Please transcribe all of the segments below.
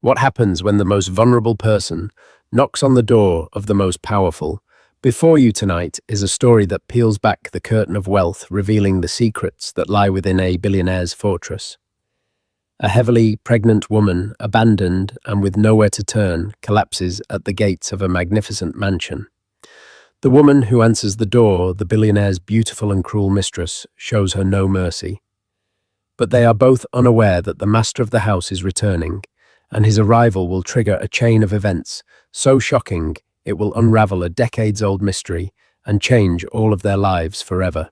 What happens when the most vulnerable person knocks on the door of the most powerful? Before you tonight is a story that peels back the curtain of wealth, revealing the secrets that lie within a billionaire's fortress. A heavily pregnant woman, abandoned and with nowhere to turn, collapses at the gates of a magnificent mansion. The woman who answers the door, the billionaire's beautiful and cruel mistress, shows her no mercy. But they are both unaware that the master of the house is returning, and his arrival will trigger a chain of events so shocking it will unravel a decades-old mystery and change all of their lives forever.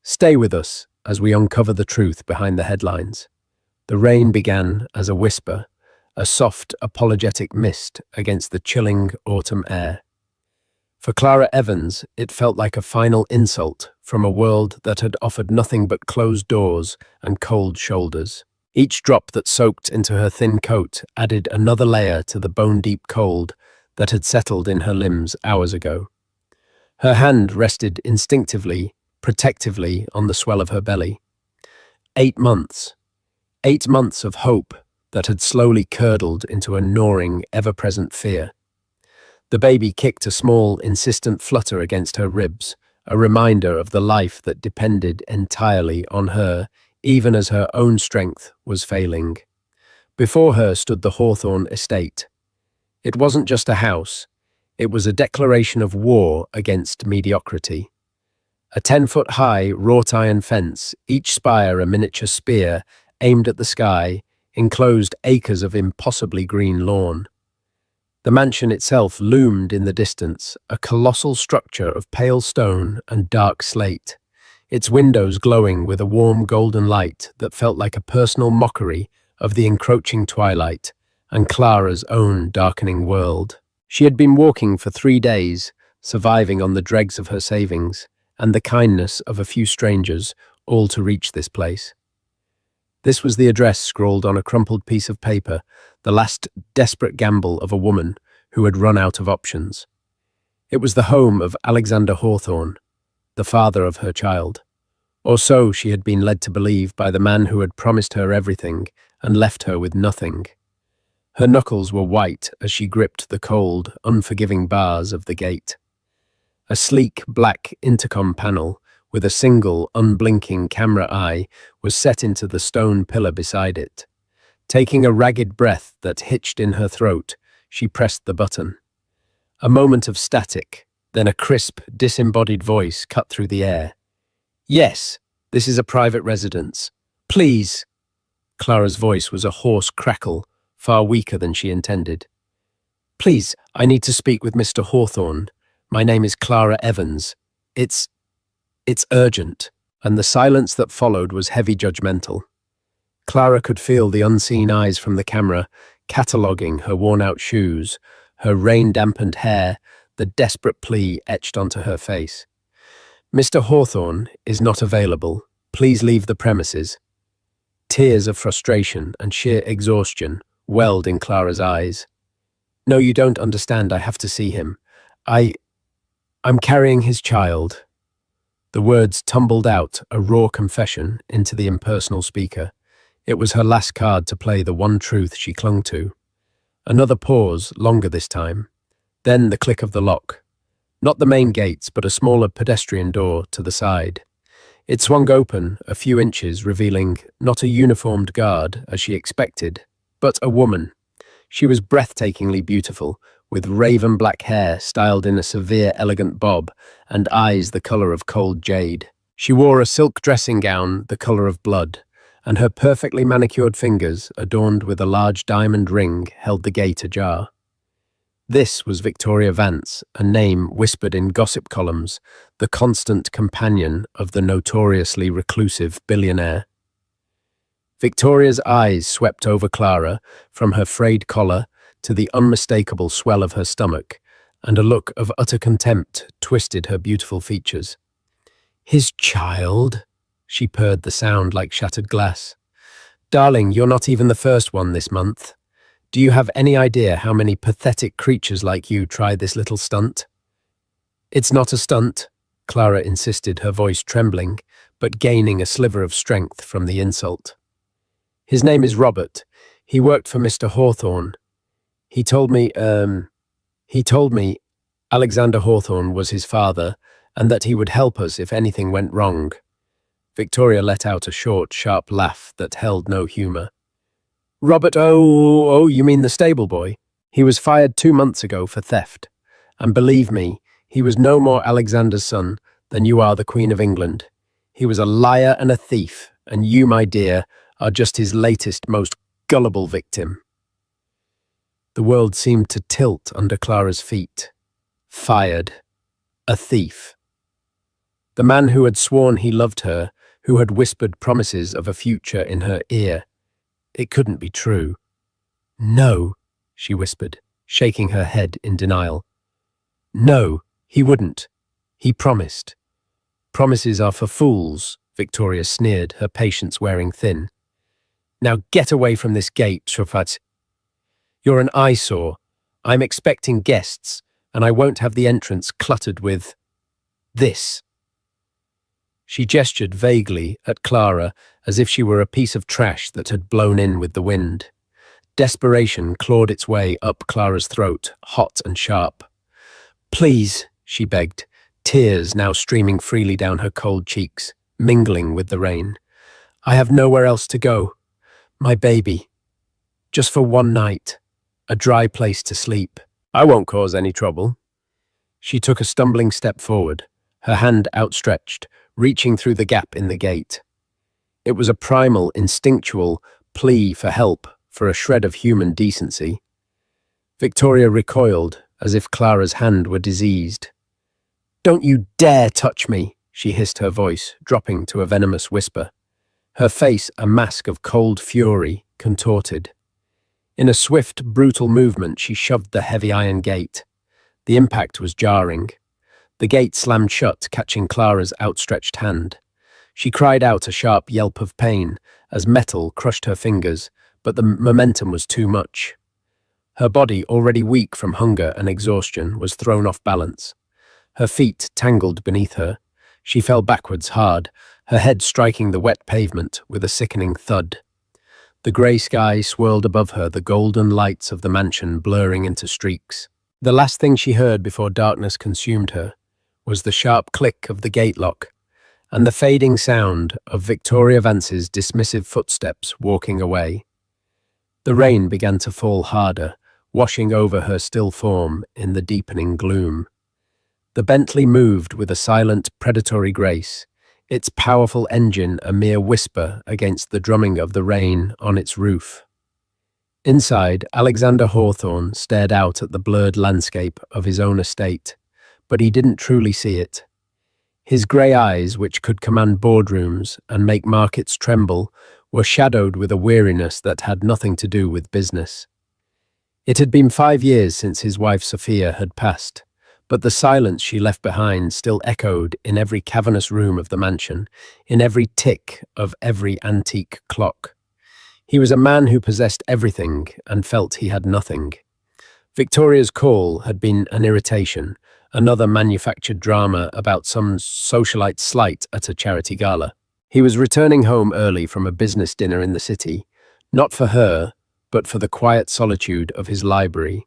Stay with us as we uncover the truth behind the headlines. The rain began as a whisper, a soft, apologetic mist against the chilling autumn air. For Clara Evans, it felt like a final insult from a world that had offered nothing but closed doors and cold shoulders. Each drop that soaked into her thin coat added another layer to the bone-deep cold that had settled in her limbs hours ago. Her hand rested instinctively, protectively on the swell of her belly. 8 months. 8 months of hope that had slowly curdled into a gnawing, ever-present fear. The baby kicked a small, insistent flutter against her ribs, a reminder of the life that depended entirely on her, even as her own strength was failing. Before her stood the Hawthorne estate. It wasn't just a house, it was a declaration of war against mediocrity. A 10-foot-high, wrought-iron fence, each spire a miniature spear, aimed at the sky, enclosed acres of impossibly green lawn. The mansion itself loomed in the distance, a colossal structure of pale stone and dark slate, its windows glowing with a warm golden light that felt like a personal mockery of the encroaching twilight and Clara's own darkening world. She had been walking for 3 days, surviving on the dregs of her savings and the kindness of a few strangers, all to reach this place. This was the address scrawled on a crumpled piece of paper, the last desperate gamble of a woman who had run out of options. It was the home of Alexander Hawthorne, the father of her child. Or so she had been led to believe by the man who had promised her everything and left her with nothing. Her knuckles were white as she gripped the cold, unforgiving bars of the gate. A sleek, black intercom panel with a single, unblinking camera eye was set into the stone pillar beside it. Taking a ragged breath that hitched in her throat, she pressed the button. A moment of static, then a crisp, disembodied voice cut through the air. "Yes, this is a private residence. Please." Clara's voice was a hoarse crackle, far weaker than she intended. "Please, I need to speak with Mr. Hawthorne. My name is Clara Evans. It's urgent." And the silence that followed was heavy judgmental. Clara could feel the unseen eyes from the camera, cataloguing her worn-out shoes, her rain-dampened hair, the desperate plea etched onto her face. "Mr. Hawthorne is not available. Please leave the premises." Tears of frustration and sheer exhaustion welled in Clara's eyes. "No, you don't understand. I have to see him. I'm carrying his child." The words tumbled out, a raw confession, into the impersonal speaker. It was her last card to play the one truth she clung to. Another pause, longer this time. Then the click of the lock. Not the main gates, but a smaller pedestrian door to the side. It swung open a few inches, revealing not a uniformed guard, as she expected, but a woman. She was breathtakingly beautiful, with raven black hair styled in a severe, elegant bob, and eyes the color of cold jade. She wore a silk dressing gown the color of blood, and her perfectly manicured fingers, adorned with a large diamond ring, held the gate ajar. This was Victoria Vance, a name whispered in gossip columns, the constant companion of the notoriously reclusive billionaire. Victoria's eyes swept over Clara, from her frayed collar to the unmistakable swell of her stomach, and a look of utter contempt twisted her beautiful features. "His child?" She purred, the sound like shattered glass. "Darling, you're not even the first one this month. Do you have any idea how many pathetic creatures like you try this little stunt?" "It's not a stunt," Clara insisted, her voice trembling, but gaining a sliver of strength from the insult. "His name is Robert. He worked for Mr. Hawthorne. He told me, he told me Alexander Hawthorne was his father and that he would help us if anything went wrong. Victoria let out a short, sharp laugh that held no humour. Robert, oh, you mean the stable boy? He was fired 2 months ago for theft. And believe me, he was no more Alexander's son than you are the Queen of England. He was a liar and a thief, and you, my dear, are just his latest, most gullible victim. The world seemed to tilt under Clara's feet. Fired. A thief. The man who had sworn he loved her, who had whispered promises of a future in her ear. It couldn't be true. No, she whispered, shaking her head in denial. No, he wouldn't. He promised. Promises are for fools, Victoria sneered, her patience wearing thin. Now get away from this gate, Shufat. You're an eyesore. I'm expecting guests, and I won't have the entrance cluttered with this. She gestured vaguely at Clara as if she were a piece of trash that had blown in with the wind. Desperation clawed its way up Clara's throat, hot and sharp. Please, she begged, tears now streaming freely down her cold cheeks, mingling with the rain. I have nowhere else to go. My baby. Just for one night. A dry place to sleep. I won't cause any trouble. She took a stumbling step forward, her hand outstretched, reaching through the gap in the gate. It was a primal, instinctual plea for help, for a shred of human decency. Victoria recoiled, as if Clara's hand were diseased. Don't you dare touch me, she hissed, her voice dropping to a venomous whisper. Her face a mask of cold fury, contorted. In a swift, brutal movement, she shoved the heavy iron gate. The impact was jarring. The gate slammed shut, catching Clara's outstretched hand. She cried out a sharp yelp of pain as metal crushed her fingers, but the momentum was too much. Her body, already weak from hunger and exhaustion, was thrown off balance. Her feet tangled beneath her. She fell backwards hard, her head striking the wet pavement with a sickening thud. The grey sky swirled above her, the golden lights of the mansion blurring into streaks. The last thing she heard before darkness consumed her was the sharp click of the gate lock and the fading sound of Victoria Vance's dismissive footsteps walking away. The rain began to fall harder, washing over her still form in the deepening gloom. The Bentley moved with a silent, predatory grace, its powerful engine a mere whisper against the drumming of the rain on its roof. Inside, Alexander Hawthorne stared out at the blurred landscape of his own estate, but he didn't truly see it. His grey eyes, which could command boardrooms and make markets tremble, were shadowed with a weariness that had nothing to do with business. It had been 5 years since his wife Sophia had passed, but the silence she left behind still echoed in every cavernous room of the mansion, in every tick of every antique clock. He was a man who possessed everything and felt he had nothing. Victoria's call had been an irritation, another manufactured drama about some socialite slight at a charity gala. He was returning home early from a business dinner in the city, not for her, but for the quiet solitude of his library,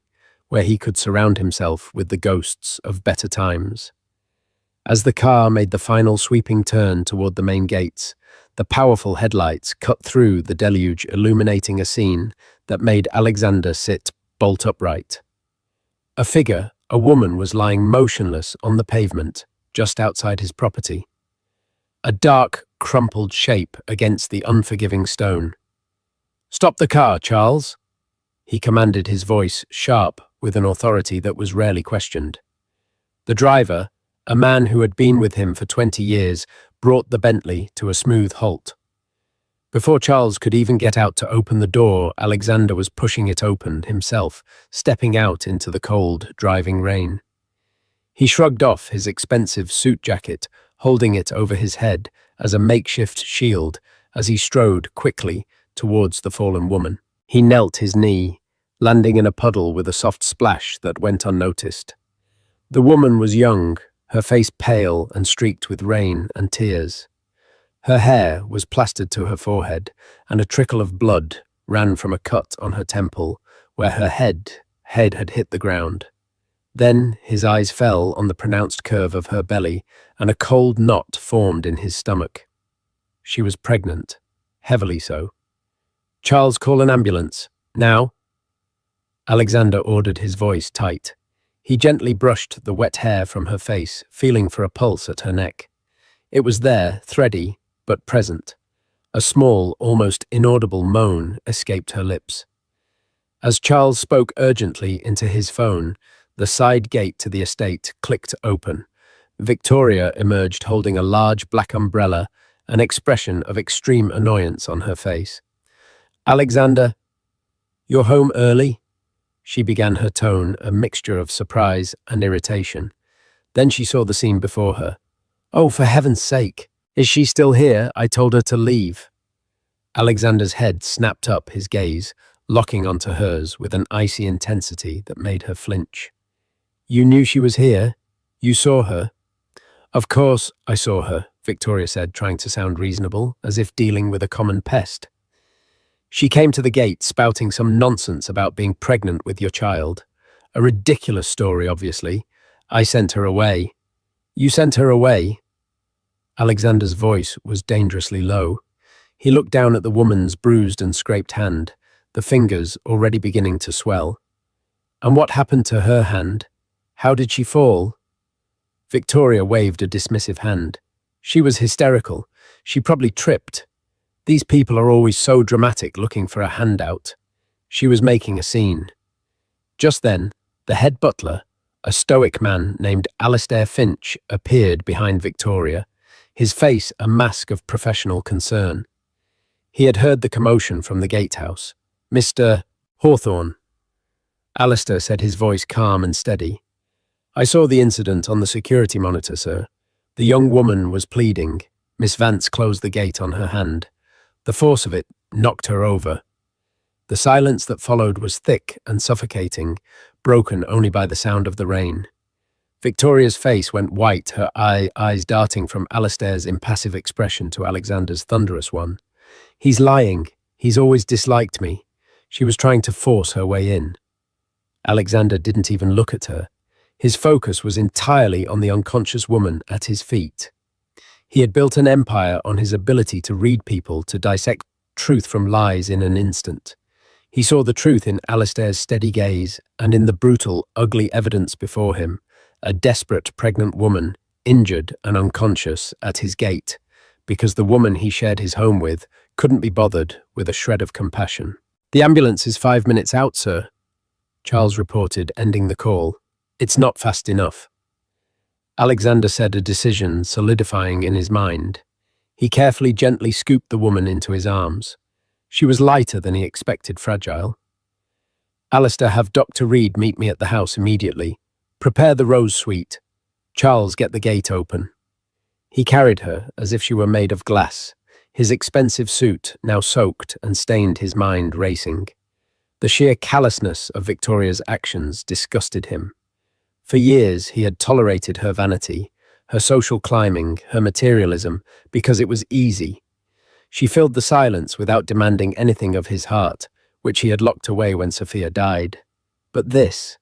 where he could surround himself with the ghosts of better times. As the car made the final sweeping turn toward the main gates, the powerful headlights cut through the deluge, illuminating a scene that made Alexander sit bolt upright. A figure, a woman, was lying motionless on the pavement just outside his property. A dark, crumpled shape against the unforgiving stone. "Stop the car, Charles," he commanded, his voice sharp with an authority that was rarely questioned. The driver, a man who had been with him for 20 years, brought the Bentley to a smooth halt. Before Charles could even get out to open the door, Alexander was pushing it open himself, stepping out into the cold, driving rain. He shrugged off his expensive suit jacket, holding it over his head as a makeshift shield as he strode quickly towards the fallen woman. He knelt his knee, landing in a puddle with a soft splash that went unnoticed. The woman was young, her face pale and streaked with rain and tears. Her hair was plastered to her forehead, and a trickle of blood ran from a cut on her temple where her head had hit the ground. Then his eyes fell on the pronounced curve of her belly, and a cold knot formed in his stomach. She was pregnant, heavily so. "Charles, call an ambulance. Now." Alexander ordered, his voice tight. He gently brushed the wet hair from her face, feeling for a pulse at her neck. It was there, thready, but present. A small, almost inaudible moan escaped her lips. As Charles spoke urgently into his phone, the side gate to the estate clicked open. Victoria emerged holding a large black umbrella, an expression of extreme annoyance on her face. "Alexander, you're home early?" She began, her tone a mixture of surprise and irritation. Then she saw the scene before her. "Oh, for heaven's sake! Is she still here? I told her to leave." Alexander's head snapped up, his gaze locking onto hers with an icy intensity that made her flinch. "You knew she was here? You saw her?" "Of course I saw her," Victoria said, trying to sound reasonable, as if dealing with a common pest. "She came to the gate spouting some nonsense about being pregnant with your child. A ridiculous story, obviously. I sent her away." "You sent her away?" Alexander's voice was dangerously low. He looked down at the woman's bruised and scraped hand, the fingers already beginning to swell. "And what happened to her hand? How did she fall?" Victoria waved a dismissive hand. "She was hysterical. She probably tripped. These people are always so dramatic, looking for a handout. She was making a scene." Just then, the head butler, a stoic man named Alistair Finch, appeared behind Victoria, his face a mask of professional concern. He had heard the commotion from the gatehouse. "Mr. Hawthorne," Alistair said, his voice calm and steady. "I saw the incident on the security monitor, sir. The young woman was pleading." Miss Vance closed the gate on her hand. The force of it knocked her over. The silence that followed was thick and suffocating, broken only by the sound of the rain. Victoria's face went white, her eyes darting from Alistair's impassive expression to Alexander's thunderous one. "He's lying. He's always disliked me." She was trying to force her way in. Alexander didn't even look at her. His focus was entirely on the unconscious woman at his feet. He had built an empire on his ability to read people, to dissect truth from lies in an instant. He saw the truth in Alistair's steady gaze and in the brutal, ugly evidence before him, a desperate pregnant woman, injured and unconscious, at his gate, because the woman he shared his home with couldn't be bothered with a shred of compassion. "The ambulance is 5 minutes out, sir," Charles reported, ending the call. "It's not fast enough." Alexander said, a decision solidifying in his mind. He carefully, gently scooped the woman into his arms. She was lighter than he expected, fragile. "Alistair, have Dr. Reed meet me at the house immediately. Prepare the rose suite. Charles, get the gate open." He carried her as if she were made of glass, his expensive suit now soaked and stained, his mind racing. The sheer callousness of Victoria's actions disgusted him. For years he had tolerated her vanity, her social climbing, her materialism, because it was easy. She filled the silence without demanding anything of his heart, which he had locked away when Sophia died. But this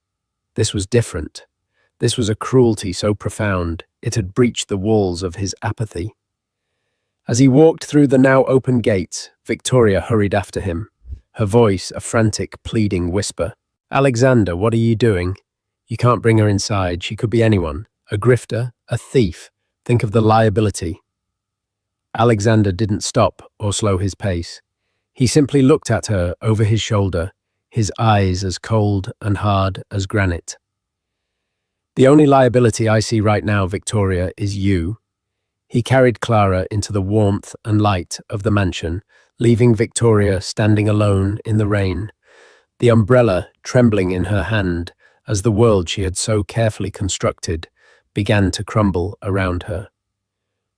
was different. This was a cruelty so profound, it had breached the walls of his apathy. As he walked through the now open gates, Victoria hurried after him, her voice a frantic, pleading whisper. "Alexander, what are you doing? You can't bring her inside. She could be anyone. A grifter, a thief. Think of the liability." Alexander didn't stop or slow his pace. He simply looked at her over his shoulder, his eyes as cold and hard as granite. "The only liability I see right now, Victoria, is you." He carried Clara into the warmth and light of the mansion, leaving Victoria standing alone in the rain, the umbrella trembling in her hand as the world she had so carefully constructed began to crumble around her.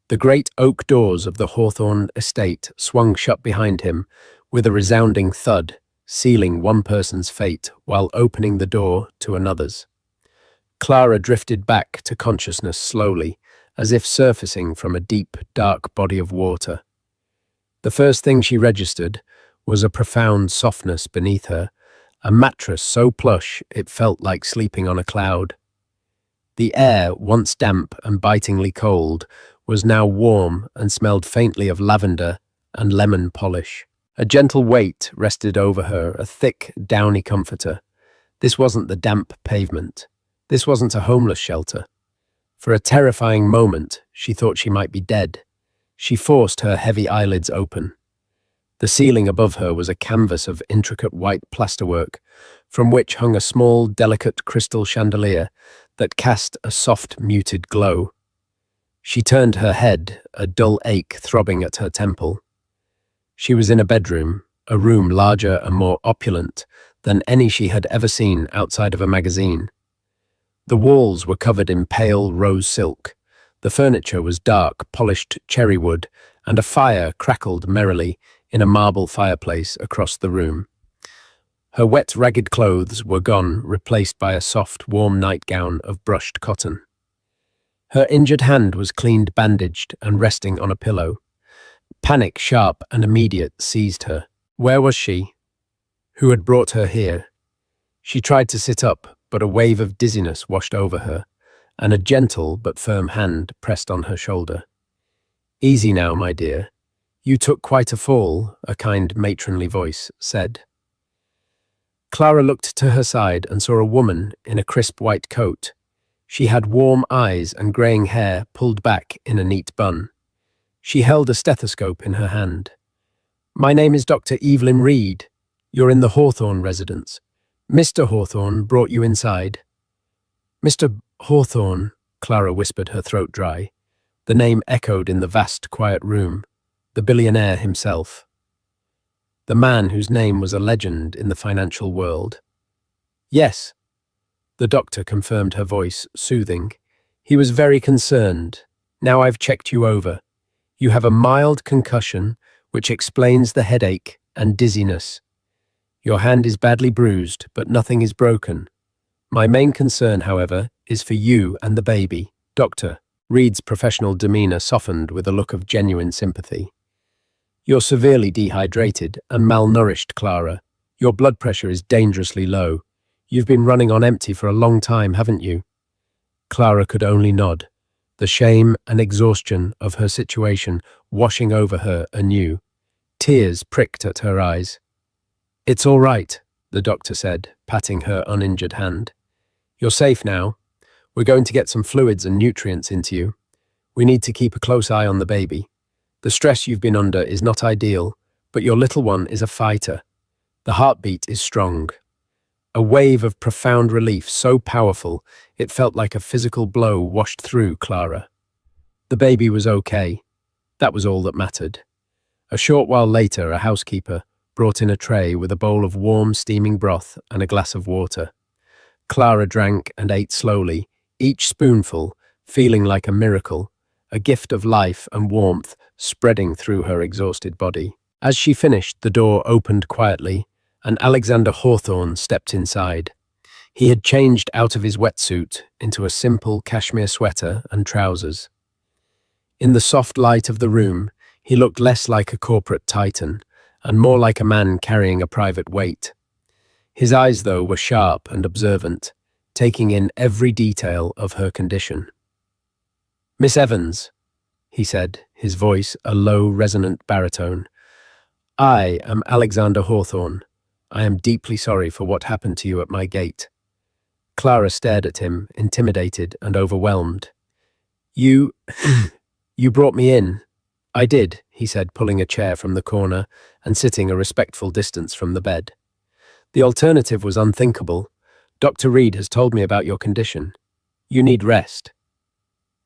The great oak doors of the Hawthorne estate swung shut behind him with a resounding thud, sealing one person's fate while opening the door to another's. Clara drifted back to consciousness slowly, as if surfacing from a deep, dark body of water. The first thing she registered was a profound softness beneath her, a mattress so plush it felt like sleeping on a cloud. The air, once damp and bitingly cold, was now warm and smelled faintly of lavender and lemon polish. A gentle weight rested over her, a thick, downy comforter. This wasn't the damp pavement. This wasn't a homeless shelter. For a terrifying moment, she thought she might be dead. She forced her heavy eyelids open. The ceiling above her was a canvas of intricate white plasterwork, from which hung a small, delicate crystal chandelier that cast a soft, muted glow. She turned her head, a dull ache throbbing at her temple. She was in a bedroom, a room larger and more opulent than any she had ever seen outside of a magazine. The walls were covered in pale rose silk. The furniture was dark, polished cherry wood, and a fire crackled merrily in a marble fireplace across the room. Her wet, ragged clothes were gone, replaced by a soft, warm nightgown of brushed cotton. Her injured hand was cleaned, bandaged, and resting on a pillow. Panic, sharp and immediate, seized her. Where was she? Who had brought her here? She tried to sit up, but a wave of dizziness washed over her, and a gentle but firm hand pressed on her shoulder. "Easy now, my dear. You took quite a fall," a kind matronly voice said. Clara looked to her side and saw a woman in a crisp white coat. She had warm eyes and greying hair pulled back in a neat bun. She held a stethoscope in her hand. "My name is Dr. Evelyn Reed. You're in the Hawthorne residence. Mr. Hawthorne brought you inside." "Mr. Hawthorne," Clara whispered, her throat dry. The name echoed in the vast, quiet room. The billionaire himself. The man whose name was a legend in the financial world. "Yes," the doctor confirmed, her voice soothing. He was very concerned. "Now I've checked you over. You have a mild concussion, which explains the headache and dizziness. Your hand is badly bruised, but nothing is broken. My main concern, however, is for you and the baby." Dr. Reed's professional demeanor softened with a look of genuine sympathy. "You're severely dehydrated and malnourished, Clara. Your blood pressure is dangerously low. You've been running on empty for a long time, haven't you?" Clara could only nod, the shame and exhaustion of her situation washing over her anew. Tears pricked at her eyes. "It's all right," the doctor said, patting her uninjured hand. "You're safe now. We're going to get some fluids and nutrients into you. We need to keep a close eye on the baby. The stress you've been under is not ideal, but your little one is a fighter. The heartbeat is strong." A wave of profound relief, so powerful it felt like a physical blow, washed through Clara. The baby was okay. That was all that mattered. A short while later, a housekeeper brought in a tray with a bowl of warm, steaming broth and a glass of water. Clara drank and ate slowly, each spoonful feeling like a miracle, a gift of life and warmth spreading through her exhausted body. As she finished, the door opened quietly, and Alexander Hawthorne stepped inside. He had changed out of his wetsuit into a simple cashmere sweater and trousers. In the soft light of the room, he looked less like a corporate titan and more like a man carrying a private weight. His eyes, though, were sharp and observant, taking in every detail of her condition. "Miss Evans," he said, his voice a low, resonant baritone. "I am Alexander Hawthorne. I am deeply sorry for what happened to you at my gate." Clara stared at him, intimidated and overwhelmed. You brought me in." "I did," he said, pulling a chair from the corner and sitting a respectful distance from the bed. "The alternative was unthinkable. Dr. Reed has told me about your condition. You need rest."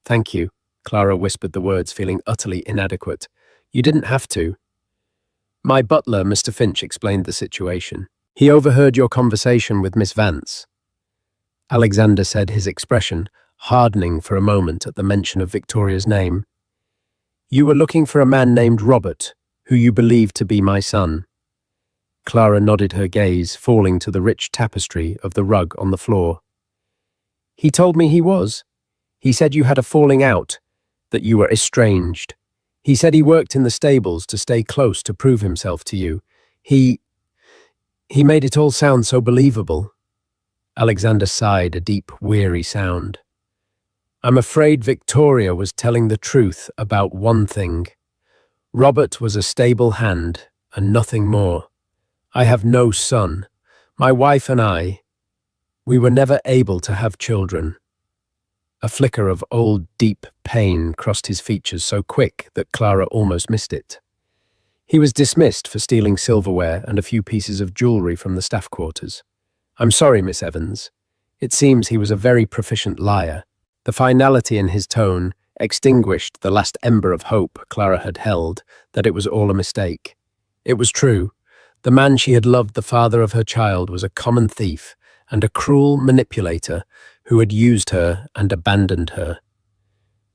"Thank you," Clara whispered the words, feeling utterly inadequate. "You didn't have to." "My butler, Mr. Finch, explained the situation. He overheard your conversation with Miss Vance." Alexander said, his expression hardening for a moment at the mention of Victoria's name. "You were looking for a man named Robert, who you believed to be my son." Clara nodded, her gaze falling to the rich tapestry of the rug on the floor. "He told me he was. He said you had a falling out, that you were estranged. He said he worked in the stables to stay close to prove himself to you. He, he made it all sound so believable. Alexander sighed a deep, weary sound. I'm afraid Victoria was telling the truth about one thing. Robert was a stable hand, and nothing more. I have no son. My wife and I, we were never able to have children. A flicker of old, deep pain crossed his features so quick that Clara almost missed it. He was dismissed for stealing silverware and a few pieces of jewellery from the staff quarters. I'm sorry, Miss Evans. It seems he was a very proficient liar. The finality in his tone extinguished the last ember of hope Clara had held that it was all a mistake. It was true. The man she had loved, the father of her child, was a common thief and a cruel manipulator who had used her and abandoned her.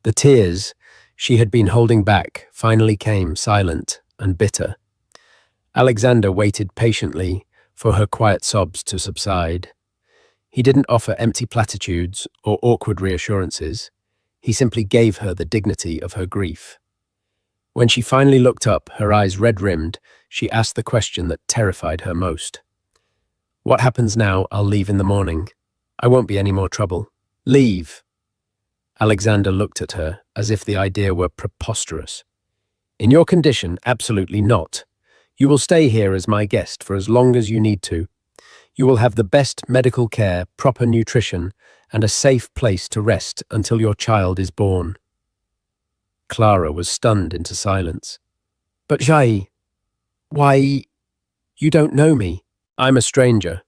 The tears she had been holding back finally came, silent and bitter. Alexander waited patiently for her quiet sobs to subside. He didn't offer empty platitudes or awkward reassurances. He simply gave her the dignity of her grief. When she finally looked up, her eyes red-rimmed, she asked the question that terrified her most. What happens now, I'll leave in the morning. I won't be any more trouble. Leave. Alexander looked at her as if the idea were preposterous. In your condition, absolutely not. You will stay here as my guest for as long as you need to. You will have the best medical care, proper nutrition, and a safe place to rest until your child is born. Clara was stunned into silence. But Jai, why, you don't know me. I'm a stranger.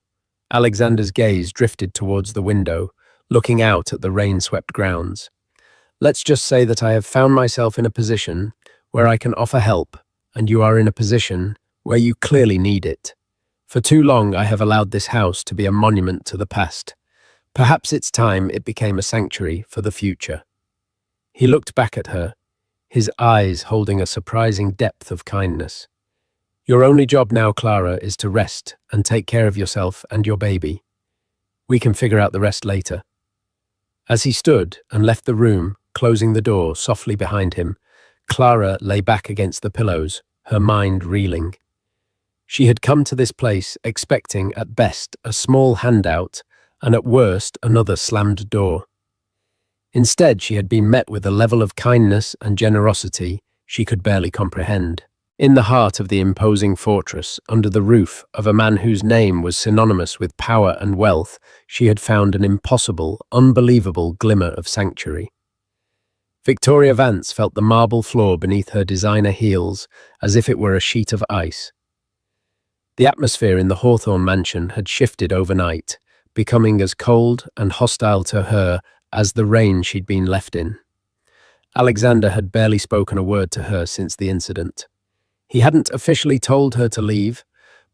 Alexander's gaze drifted towards the window, looking out at the rain-swept grounds. Let's just say that I have found myself in a position where I can offer help, and you are in a position where you clearly need it. For too long I have allowed this house to be a monument to the past. Perhaps it's time it became a sanctuary for the future. He looked back at her, his eyes holding a surprising depth of kindness. Your only job now, Clara, is to rest and take care of yourself and your baby. We can figure out the rest later. As he stood and left the room, closing the door softly behind him, Clara lay back against the pillows, her mind reeling. She had come to this place expecting at best a small handout and at worst another slammed door. Instead, she had been met with a level of kindness and generosity she could barely comprehend. In the heart of the imposing fortress, under the roof of a man whose name was synonymous with power and wealth, she had found an impossible, unbelievable glimmer of sanctuary. Victoria Vance felt the marble floor beneath her designer heels as if it were a sheet of ice. The atmosphere in the Hawthorne mansion had shifted overnight, becoming as cold and hostile to her as the rain she'd been left in. Alexander had barely spoken a word to her since the incident. He hadn't officially told her to leave,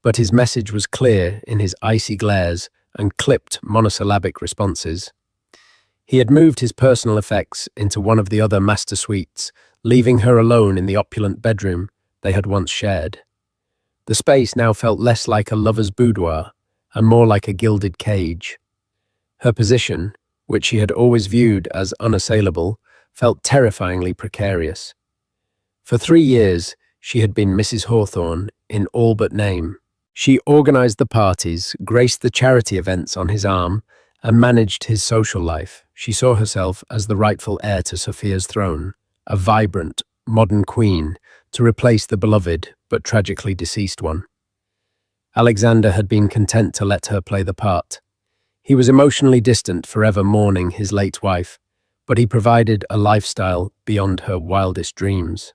but his message was clear in his icy glares and clipped monosyllabic responses. He had moved his personal effects into one of the other master suites, leaving her alone in the opulent bedroom they had once shared. The space now felt less like a lover's boudoir and more like a gilded cage. Her position, which she had always viewed as unassailable, felt terrifyingly precarious. For 3 years, she had been Mrs. Hawthorne in all but name. She organized the parties, graced the charity events on his arm, and managed his social life. She saw herself as the rightful heir to Sophia's throne, a vibrant, modern queen to replace the beloved but tragically deceased one. Alexander had been content to let her play the part. He was emotionally distant, forever mourning his late wife, but he provided a lifestyle beyond her wildest dreams.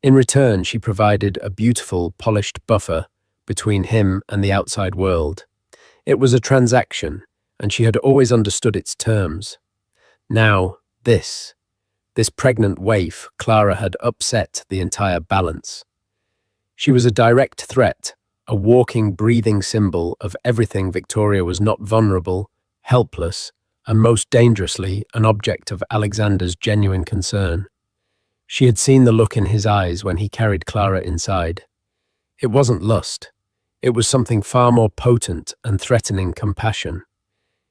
In return, she provided a beautiful, polished buffer between him and the outside world. It was a transaction, and she had always understood its terms. Now, this pregnant waif, Clara, had upset the entire balance. She was a direct threat, a walking, breathing symbol of everything Victoria was not: vulnerable, helpless, and most dangerously, an object of Alexander's genuine concern. She had seen the look in his eyes when he carried Clara inside. It wasn't lust. It was something far more potent and threatening: compassion.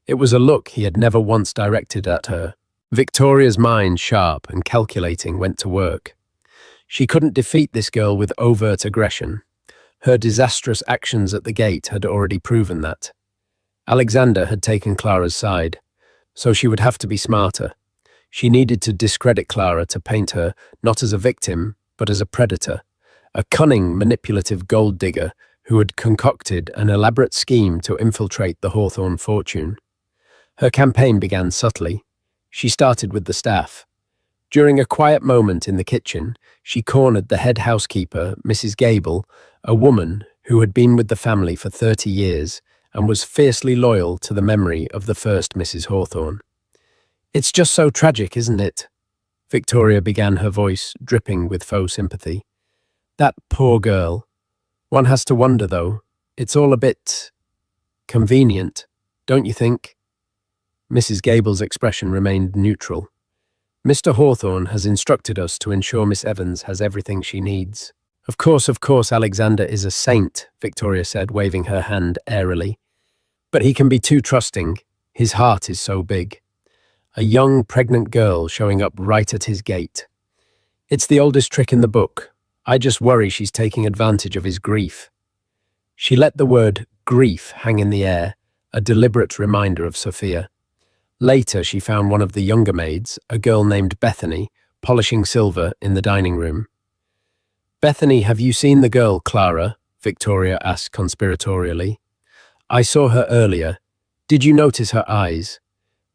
It was a look he had never once directed at her. Victoria's mind, sharp and calculating, went to work. She couldn't defeat this girl with overt aggression. Her disastrous actions at the gate had already proven that. Alexander had taken Clara's side, so she would have to be smarter. She needed to discredit Clara to paint her not as a victim, but as a predator, a cunning, manipulative gold digger who had concocted an elaborate scheme to infiltrate the Hawthorne fortune. Her campaign began subtly. She started with the staff. During a quiet moment in the kitchen, she cornered the head housekeeper, Mrs. Gable, a woman who had been with the family for 30 years and was fiercely loyal to the memory of the first Mrs. Hawthorne. "It's just so tragic, isn't it?" Victoria began, her voice dripping with faux sympathy. "That poor girl. One has to wonder, though. It's all a bit convenient, don't you think?" Mrs. Gable's expression remained neutral. "Mr. Hawthorne has instructed us to ensure Miss Evans has everything she needs." Of course, Alexander is a saint," Victoria said, waving her hand airily. "But he can be too trusting. His heart is so big. A young, pregnant girl showing up right at his gate. It's the oldest trick in the book. I just worry she's taking advantage of his grief." She let the word grief hang in the air, a deliberate reminder of Sophia. Later, she found one of the younger maids, a girl named Bethany, polishing silver in the dining room. "Bethany, have you seen the girl, Clara?" Victoria asked conspiratorially. "I saw her earlier. Did you notice her eyes?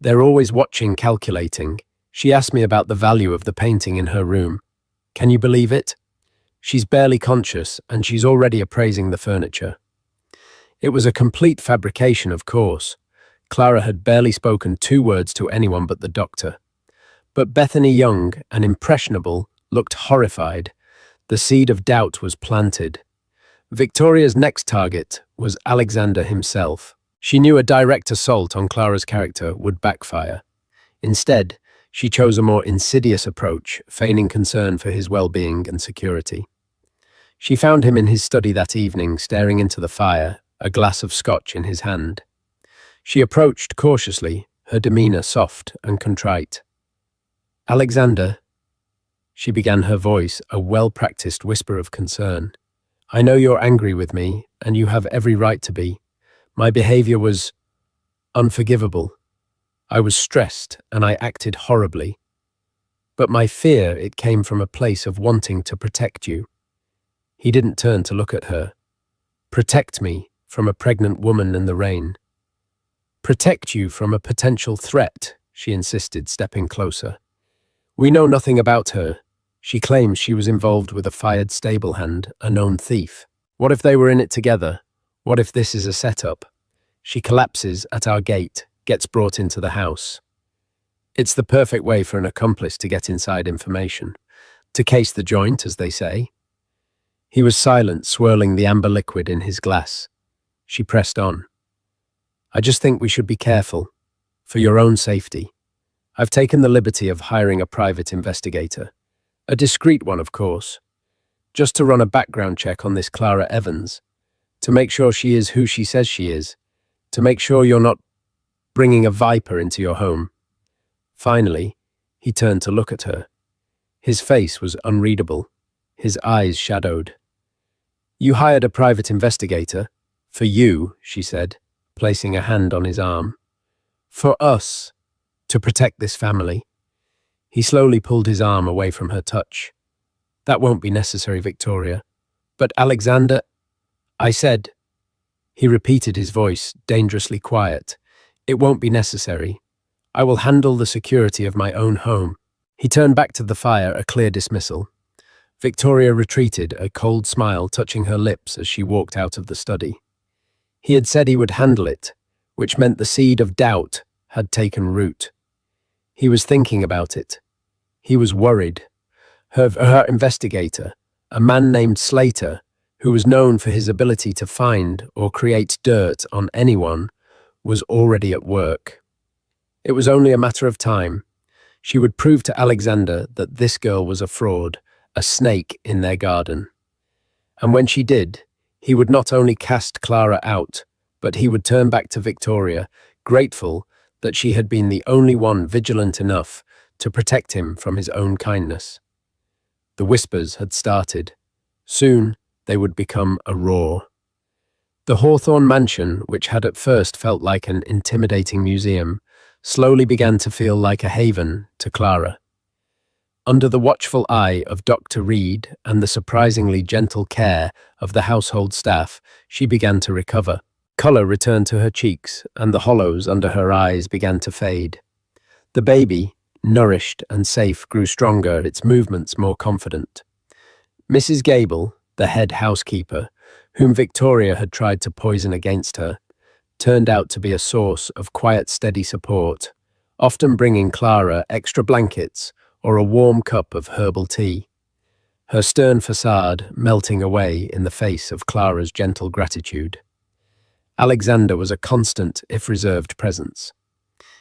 They're always watching, calculating. She asked me about the value of the painting in her room. Can you believe it? She's barely conscious, and she's already appraising the furniture." It was a complete fabrication, of course. Clara had barely spoken 2 words to anyone but the doctor. But Bethany, young and impressionable, looked horrified. The seed of doubt was planted. Victoria's next target was Alexander himself. She knew a direct assault on Clara's character would backfire. Instead, she chose a more insidious approach, feigning concern for his well-being and security. She found him in his study that evening, staring into the fire, a glass of scotch in his hand. She approached cautiously, her demeanor soft and contrite. "Alexander," she began, her voice a well-practiced whisper of concern. "I know you're angry with me, and you have every right to be. My behavior was unforgivable. I was stressed, and I acted horribly. But my fear, it came from a place of wanting to protect you." He didn't turn to look at her. "Protect me from a pregnant woman in the rain." "Protect you from a potential threat," she insisted, stepping closer. "We know nothing about her. She claims she was involved with a fired stable hand, a known thief. What if they were in it together? What if this is a setup? She collapses at our gate, gets brought into the house. It's the perfect way for an accomplice to get inside information. To case the joint, as they say." He was silent, swirling the amber liquid in his glass. She pressed on. "I just think we should be careful. For your own safety. I've taken the liberty of hiring a private investigator. A discreet one, of course. Just to run a background check on this Clara Evans. To make sure she is who she says she is. To make sure you're not bringing a viper into your home." Finally, he turned to look at her. His face was unreadable, his eyes shadowed. "You hired a private investigator? For you," she said, placing a hand on his arm. "For us, to protect this family." He slowly pulled his arm away from her touch. "That won't be necessary, Victoria." "But Alexander," I said. He repeated, his voice dangerously quiet. "It won't be necessary. I will handle the security of my own home." He turned back to the fire, a clear dismissal. Victoria retreated, a cold smile touching her lips as she walked out of the study. He had said he would handle it, which meant the seed of doubt had taken root. He was thinking about it. He was worried. Her investigator, a man named Slater, who was known for his ability to find or create dirt on anyone, was already at work. It was only a matter of time. She would prove to Alexander that this girl was a fraud, a snake in their garden. And when she did, he would not only cast Clara out, but he would turn back to Victoria, grateful that she had been the only one vigilant enough to protect him from his own kindness. The whispers had started. Soon, they would become a roar. The Hawthorne mansion, which had at first felt like an intimidating museum, slowly began to feel like a haven to Clara. Under the watchful eye of Dr. Reed and the surprisingly gentle care of the household staff, she began to recover. Colour returned to her cheeks, and the hollows under her eyes began to fade. The baby, nourished and safe, grew stronger, its movements more confident. Mrs. Gable, the head housekeeper, whom Victoria had tried to poison against her, turned out to be a source of quiet, steady support, often bringing Clara extra blankets or a warm cup of herbal tea, her stern facade melting away in the face of Clara's gentle gratitude. Alexander was a constant, if reserved, presence.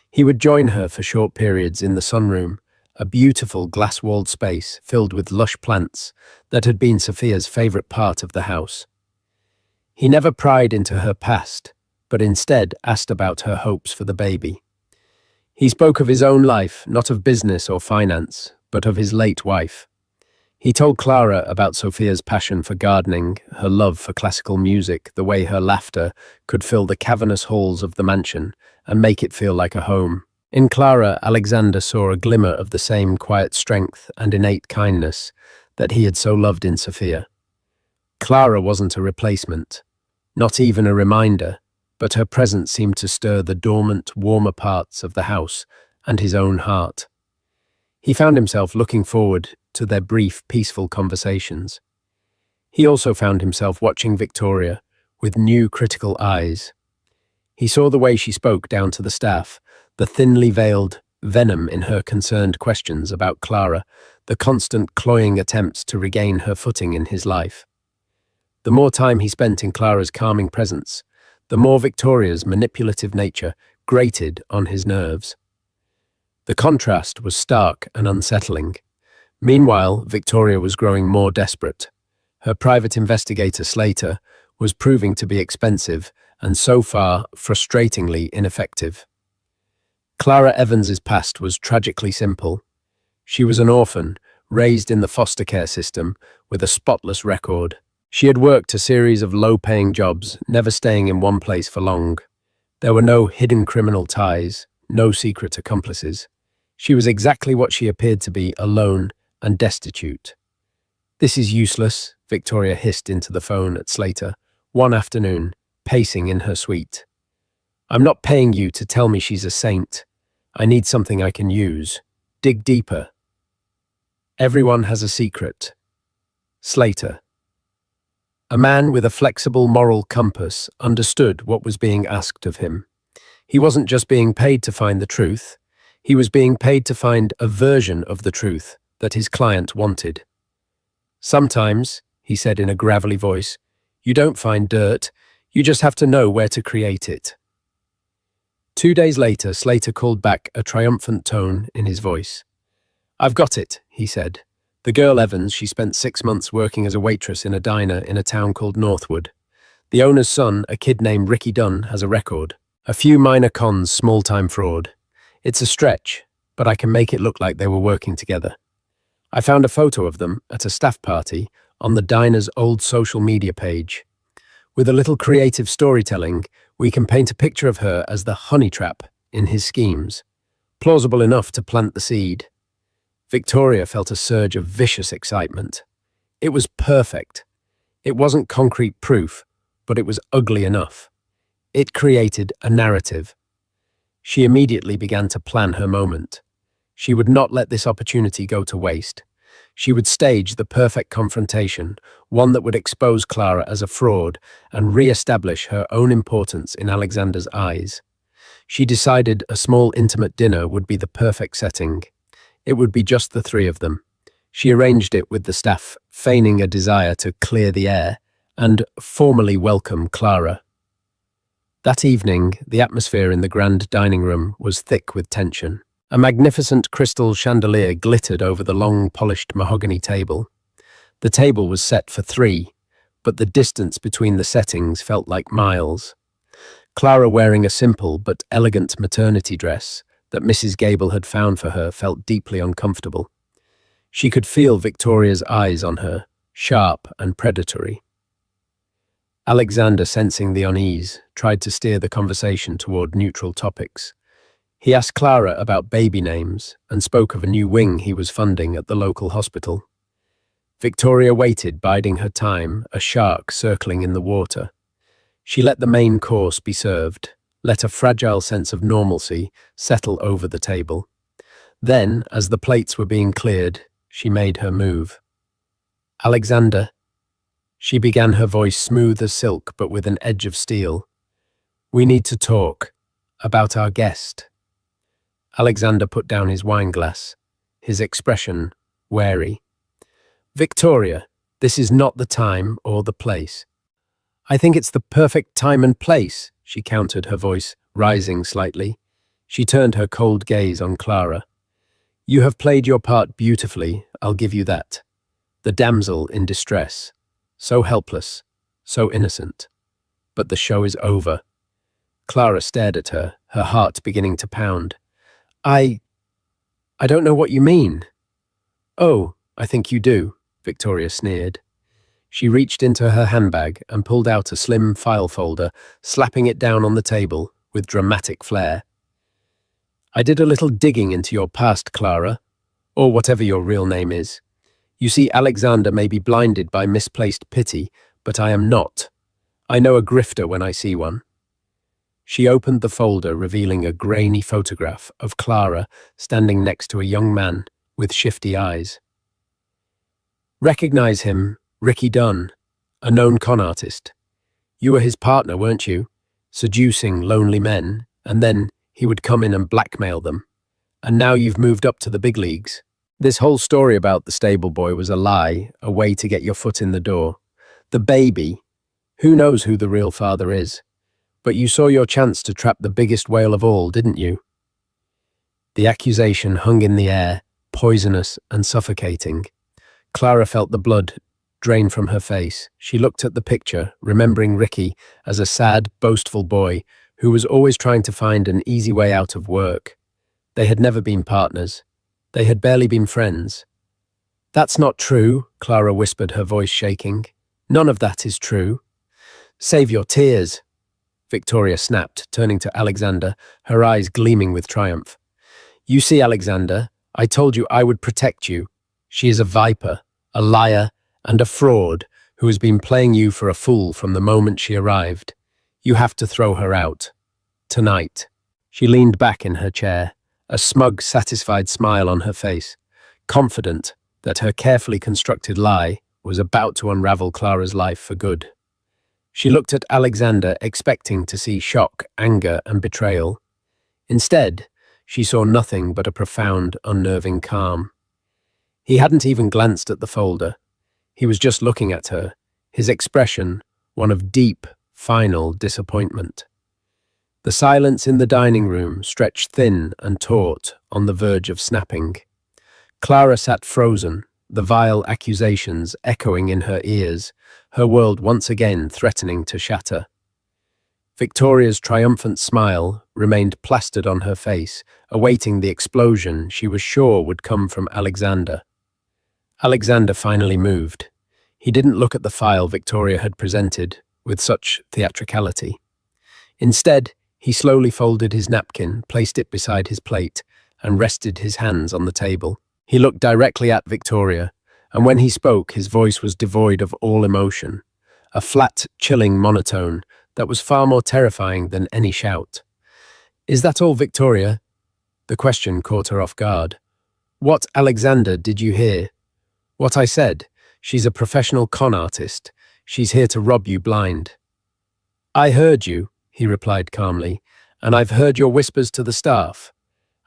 He would join her for short periods in the sunroom, a beautiful glass-walled space filled with lush plants that had been Sophia's favourite part of the house. He never pried into her past, but instead asked about her hopes for the baby. He spoke of his own life, not of business or finance, but of his late wife. He told Clara about Sophia's passion for gardening, her love for classical music, the way her laughter could fill the cavernous halls of the mansion and make it feel like a home. In Clara, Alexander saw a glimmer of the same quiet strength and innate kindness that he had so loved in Sophia. Clara wasn't a replacement, not even a reminder, but her presence seemed to stir the dormant, warmer parts of the house and his own heart. He found himself looking forward to their brief, peaceful conversations. He also found himself watching Victoria with new, critical eyes. He saw the way she spoke down to the staff, the thinly veiled venom in her concerned questions about Clara, the constant cloying attempts to regain her footing in his life. The more time he spent in Clara's calming presence, the more Victoria's manipulative nature grated on his nerves. The contrast was stark and unsettling. Meanwhile, Victoria was growing more desperate. Her private investigator, Slater, was proving to be expensive and so far frustratingly ineffective. Clara Evans's past was tragically simple. She was an orphan, raised in the foster care system, with a spotless record. She had worked a series of low-paying jobs, never staying in one place for long. There were no hidden criminal ties, no secret accomplices. She was exactly what she appeared to be, alone and destitute. "This is useless," Victoria hissed into the phone at Slater, one afternoon, pacing in her suite. "I'm not paying you to tell me she's a saint. I need something I can use. Dig deeper." Everyone has a secret. Slater. A man with a flexible moral compass understood what was being asked of him. He wasn't just being paid to find the truth. He was being paid to find a version of the truth that his client wanted. "Sometimes," he said in a gravelly voice, "you don't find dirt, you just have to know where to create it." 2 days later, Slater called back, a triumphant tone in his voice. "I've got it," he said. "The girl Evans, she spent 6 months working as a waitress in a diner in a town called Northwood. The owner's son, a kid named Ricky Dunn, has a record. A few minor cons, small-time fraud. It's a stretch, but I can make it look like they were working together. I found a photo of them at a staff party on the diner's old social media page. With a little creative storytelling, we can paint a picture of her as the honey trap in his schemes. Plausible enough to plant the seed." Victoria felt a surge of vicious excitement. It was perfect. It wasn't concrete proof, but it was ugly enough. It created a narrative. She immediately began to plan her moment. She would not let this opportunity go to waste. She would stage the perfect confrontation, one that would expose Clara as a fraud and re-establish her own importance in Alexander's eyes. She decided a small intimate dinner would be the perfect setting. It would be just the three of them. She arranged it with the staff, feigning a desire to clear the air and formally welcome Clara. That evening, the atmosphere in the grand dining room was thick with tension. A magnificent crystal chandelier glittered over the long, polished mahogany table. The table was set for 3, but the distance between the settings felt like miles. Clara, wearing a simple but elegant maternity dress that Mrs. Gable had found for her, felt deeply uncomfortable. She could feel Victoria's eyes on her, sharp and predatory. Alexander, sensing the unease, tried to steer the conversation toward neutral topics. He asked Clara about baby names and spoke of a new wing he was funding at the local hospital. Victoria waited, biding her time, a shark circling in the water. She let the main course be served, let a fragile sense of normalcy settle over the table. Then, as the plates were being cleared, she made her move. "Alexander," she began, her voice smooth as silk but with an edge of steel. "We need to talk about our guest." Alexander put down his wineglass, his expression wary. "Victoria, this is not the time or the place." "I think it's the perfect time and place," she countered, her voice rising slightly. She turned her cold gaze on Clara. "You have played your part beautifully, I'll give you that. The damsel in distress. So helpless, so innocent. But the show is over." Clara stared at her, her heart beginning to pound. I don't know what you mean." "Oh, I think you do," Victoria sneered. She reached into her handbag and pulled out a slim file folder, slapping it down on the table with dramatic flair. "I did a little digging into your past, Clara, or whatever your real name is. You see, Alexander may be blinded by misplaced pity, but I am not. I know a grifter when I see one." She opened the folder, revealing a grainy photograph of Clara standing next to a young man with shifty eyes. "Recognize him, Ricky Dunn, a known con artist. You were his partner, weren't you? Seducing lonely men, and then he would come in and blackmail them. And now you've moved up to the big leagues. This whole story about the stable boy was a lie, a way to get your foot in the door. The baby, who knows who the real father is? But you saw your chance to trap the biggest whale of all, didn't you?" The accusation hung in the air, poisonous and suffocating. Clara felt the blood drain from her face. She looked at the picture, remembering Ricky as a sad, boastful boy who was always trying to find an easy way out of work. They had never been partners. They had barely been friends. "That's not true," Clara whispered, her voice shaking. "None of that is true." "Save your tears," Victoria snapped, turning to Alexander, her eyes gleaming with triumph. "You see, Alexander, I told you I would protect you. She is a viper, a liar, and a fraud who has been playing you for a fool from the moment she arrived. You have to throw her out. Tonight." She leaned back in her chair, a smug, satisfied smile on her face, confident that her carefully constructed lie was about to unravel Clara's life for good. She looked at Alexander, expecting to see shock, anger, and betrayal. Instead, she saw nothing but a profound, unnerving calm. He hadn't even glanced at the folder. He was just looking at her, his expression one of deep, final disappointment. The silence in the dining room stretched thin and taut, on the verge of snapping. Clara sat frozen, the vile accusations echoing in her ears, her world once again threatening to shatter. Victoria's triumphant smile remained plastered on her face, awaiting the explosion she was sure would come from Alexander. Alexander finally moved. He didn't look at the file Victoria had presented with such theatricality. Instead, he slowly folded his napkin, placed it beside his plate, and rested his hands on the table. He looked directly at Victoria, and when he spoke, his voice was devoid of all emotion, a flat, chilling monotone that was far more terrifying than any shout. "Is that all, Victoria?" The question caught her off guard. "What, Alexander, did you hear?" "What I said. She's a professional con artist. She's here to rob you blind." "I heard you," he replied calmly, "and I've heard your whispers to the staff.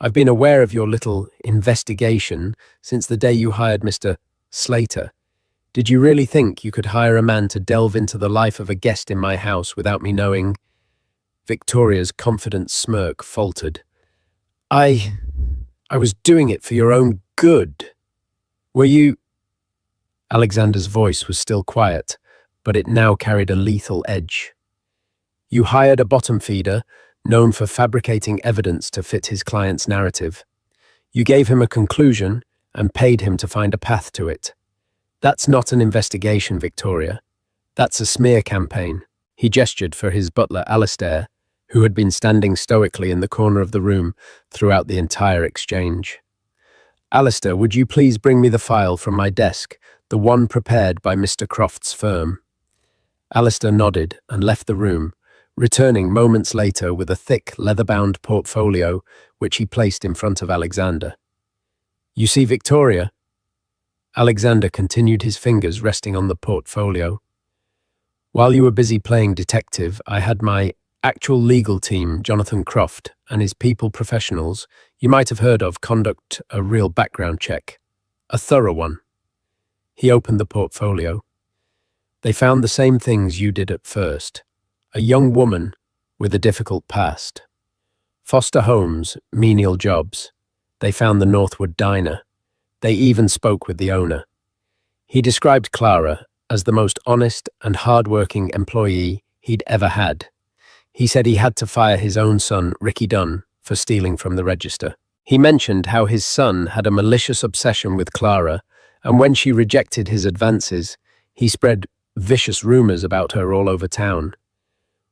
I've been aware of your little investigation since the day you hired Mr. Slater. Did you really think you could hire a man to delve into the life of a guest in my house without me knowing?" Victoria's confident smirk faltered. I was doing it for your own good. Were you?" Alexander's voice was still quiet, but it now carried a lethal edge. "You hired a bottom feeder, known for fabricating evidence to fit his client's narrative. You gave him a conclusion and paid him to find a path to it. That's not an investigation, Victoria. That's a smear campaign. He gestured for his butler, Alistair, who had been standing stoically in the corner of the room throughout the entire exchange. Alistair, would you please bring me the file from my desk, the one prepared by Mr. Croft's firm? Alistair nodded and left the room, returning moments later with a thick, leather-bound portfolio which he placed in front of Alexander. You see, Victoria? Alexander continued, his fingers resting on the portfolio. While you were busy playing detective, I had my actual legal team, Jonathan Croft, and his people professionals you might have heard of, conduct a real background check. A thorough one. He opened the portfolio. They found the same things you did at first. A young woman with a difficult past. Foster homes, menial jobs. They found the Northwood Diner. They even spoke with the owner. He described Clara as the most honest and hard-working employee he'd ever had. He said he had to fire his own son, Ricky Dunn, for stealing from the register. He mentioned how his son had a malicious obsession with Clara, and when she rejected his advances, he spread vicious rumors about her all over town.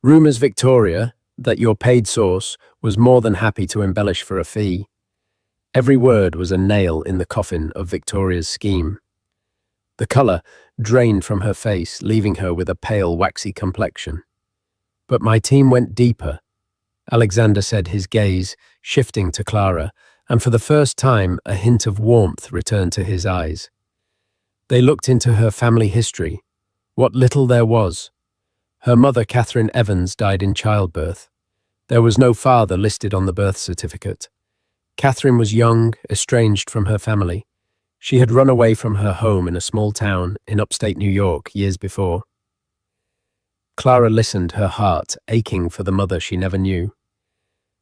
Rumors, Victoria, that your paid source was more than happy to embellish for a fee. Every word was a nail in the coffin of Victoria's scheme. The colour drained from her face, leaving her with a pale, waxy complexion. But my team went deeper, Alexander said, his gaze shifting to Clara, and for the first time a hint of warmth returned to his eyes. They looked into her family history, what little there was. Her mother, Catherine Evans, died in childbirth. There was no father listed on the birth certificate. Catherine was young, estranged from her family. She had run away from her home in a small town in upstate New York years before. Clara listened, her heart aching for the mother she never knew.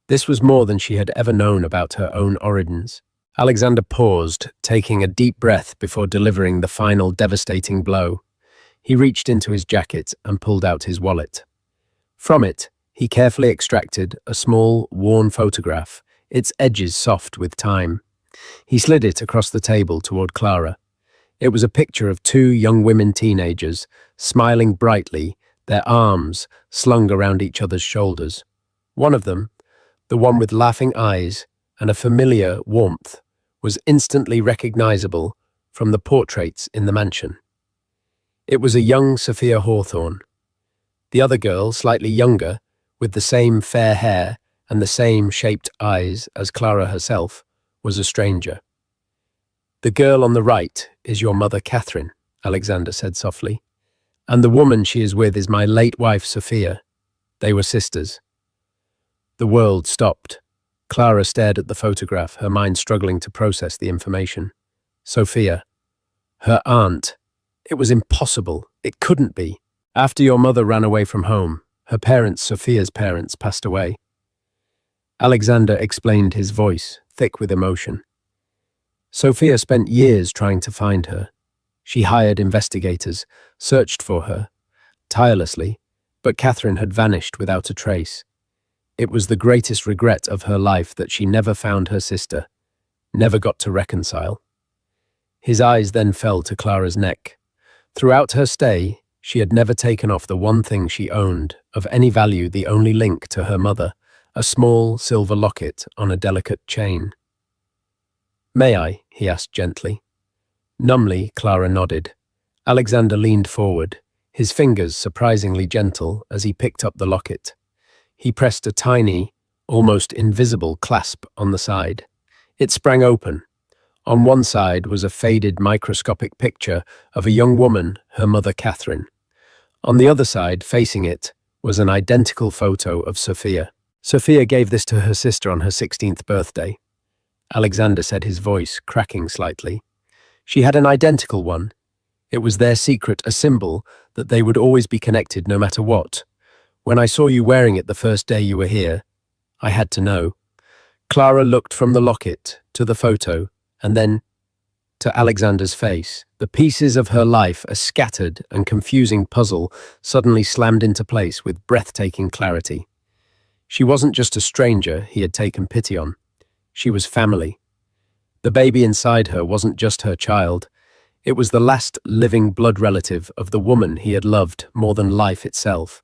This was more than she had ever known about her own origins. Alexander paused, taking a deep breath before delivering the final devastating blow. He reached into his jacket and pulled out his wallet. From it, he carefully extracted a small, worn photograph, its edges soft with time. He slid it across the table toward Clara. It was a picture of two young women teenagers, smiling brightly, their arms slung around each other's shoulders. One of them, the one with laughing eyes and a familiar warmth, was instantly recognizable from the portraits in the mansion. It was a young Sophia Hawthorne. The other girl, slightly younger, with the same fair hair and the same shaped eyes as Clara herself, was a stranger. The girl on the right is your mother, Catherine, Alexander said softly. And the woman she is with is my late wife, Sophia. They were sisters. The world stopped. Clara stared at the photograph, her mind struggling to process the information. Sophia. Her aunt. It was impossible. It couldn't be. After your mother ran away from home, her parents, Sophia's parents, passed away. Alexander explained, his voice thick with emotion. Sophia spent years trying to find her. She hired investigators, searched for her, tirelessly, but Catherine had vanished without a trace. It was the greatest regret of her life that she never found her sister, never got to reconcile. His eyes then fell to Clara's neck. Throughout her stay, she had never taken off the one thing she owned, of any value the only link to her mother, a small silver locket on a delicate chain. May I? He asked gently. Numbly, Clara nodded. Alexander leaned forward, his fingers surprisingly gentle as he picked up the locket. He pressed a tiny, almost invisible clasp on the side. It sprang open. On one side was a faded microscopic picture of a young woman, her mother Catherine. On the other side, facing it, was an identical photo of Sophia. Sophia gave this to her sister on her 16th birthday. Alexander said, his voice cracking slightly. She had an identical one. It was their secret, a symbol that they would always be connected no matter what. When I saw you wearing it the first day you were here, I had to know. Clara looked from the locket to the photo and then to Alexander's face. The pieces of her life, a scattered and confusing puzzle, suddenly slammed into place with breathtaking clarity. She wasn't just a stranger he had taken pity on. She was family. The baby inside her wasn't just her child. It was the last living blood relative of the woman he had loved more than life itself.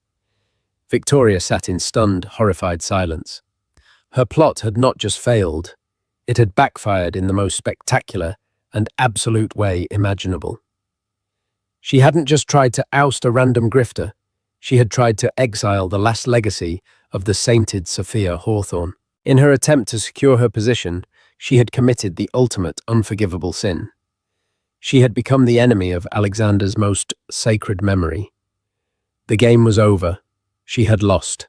Victoria sat in stunned, horrified silence. Her plot had not just failed, it had backfired in the most spectacular and absolute way imaginable. She hadn't just tried to oust a random grifter, she had tried to exile the last legacy of the sainted Sophia Hawthorne. In her attempt to secure her position, she had committed the ultimate unforgivable sin. She had become the enemy of Alexander's most sacred memory. The game was over. She had lost.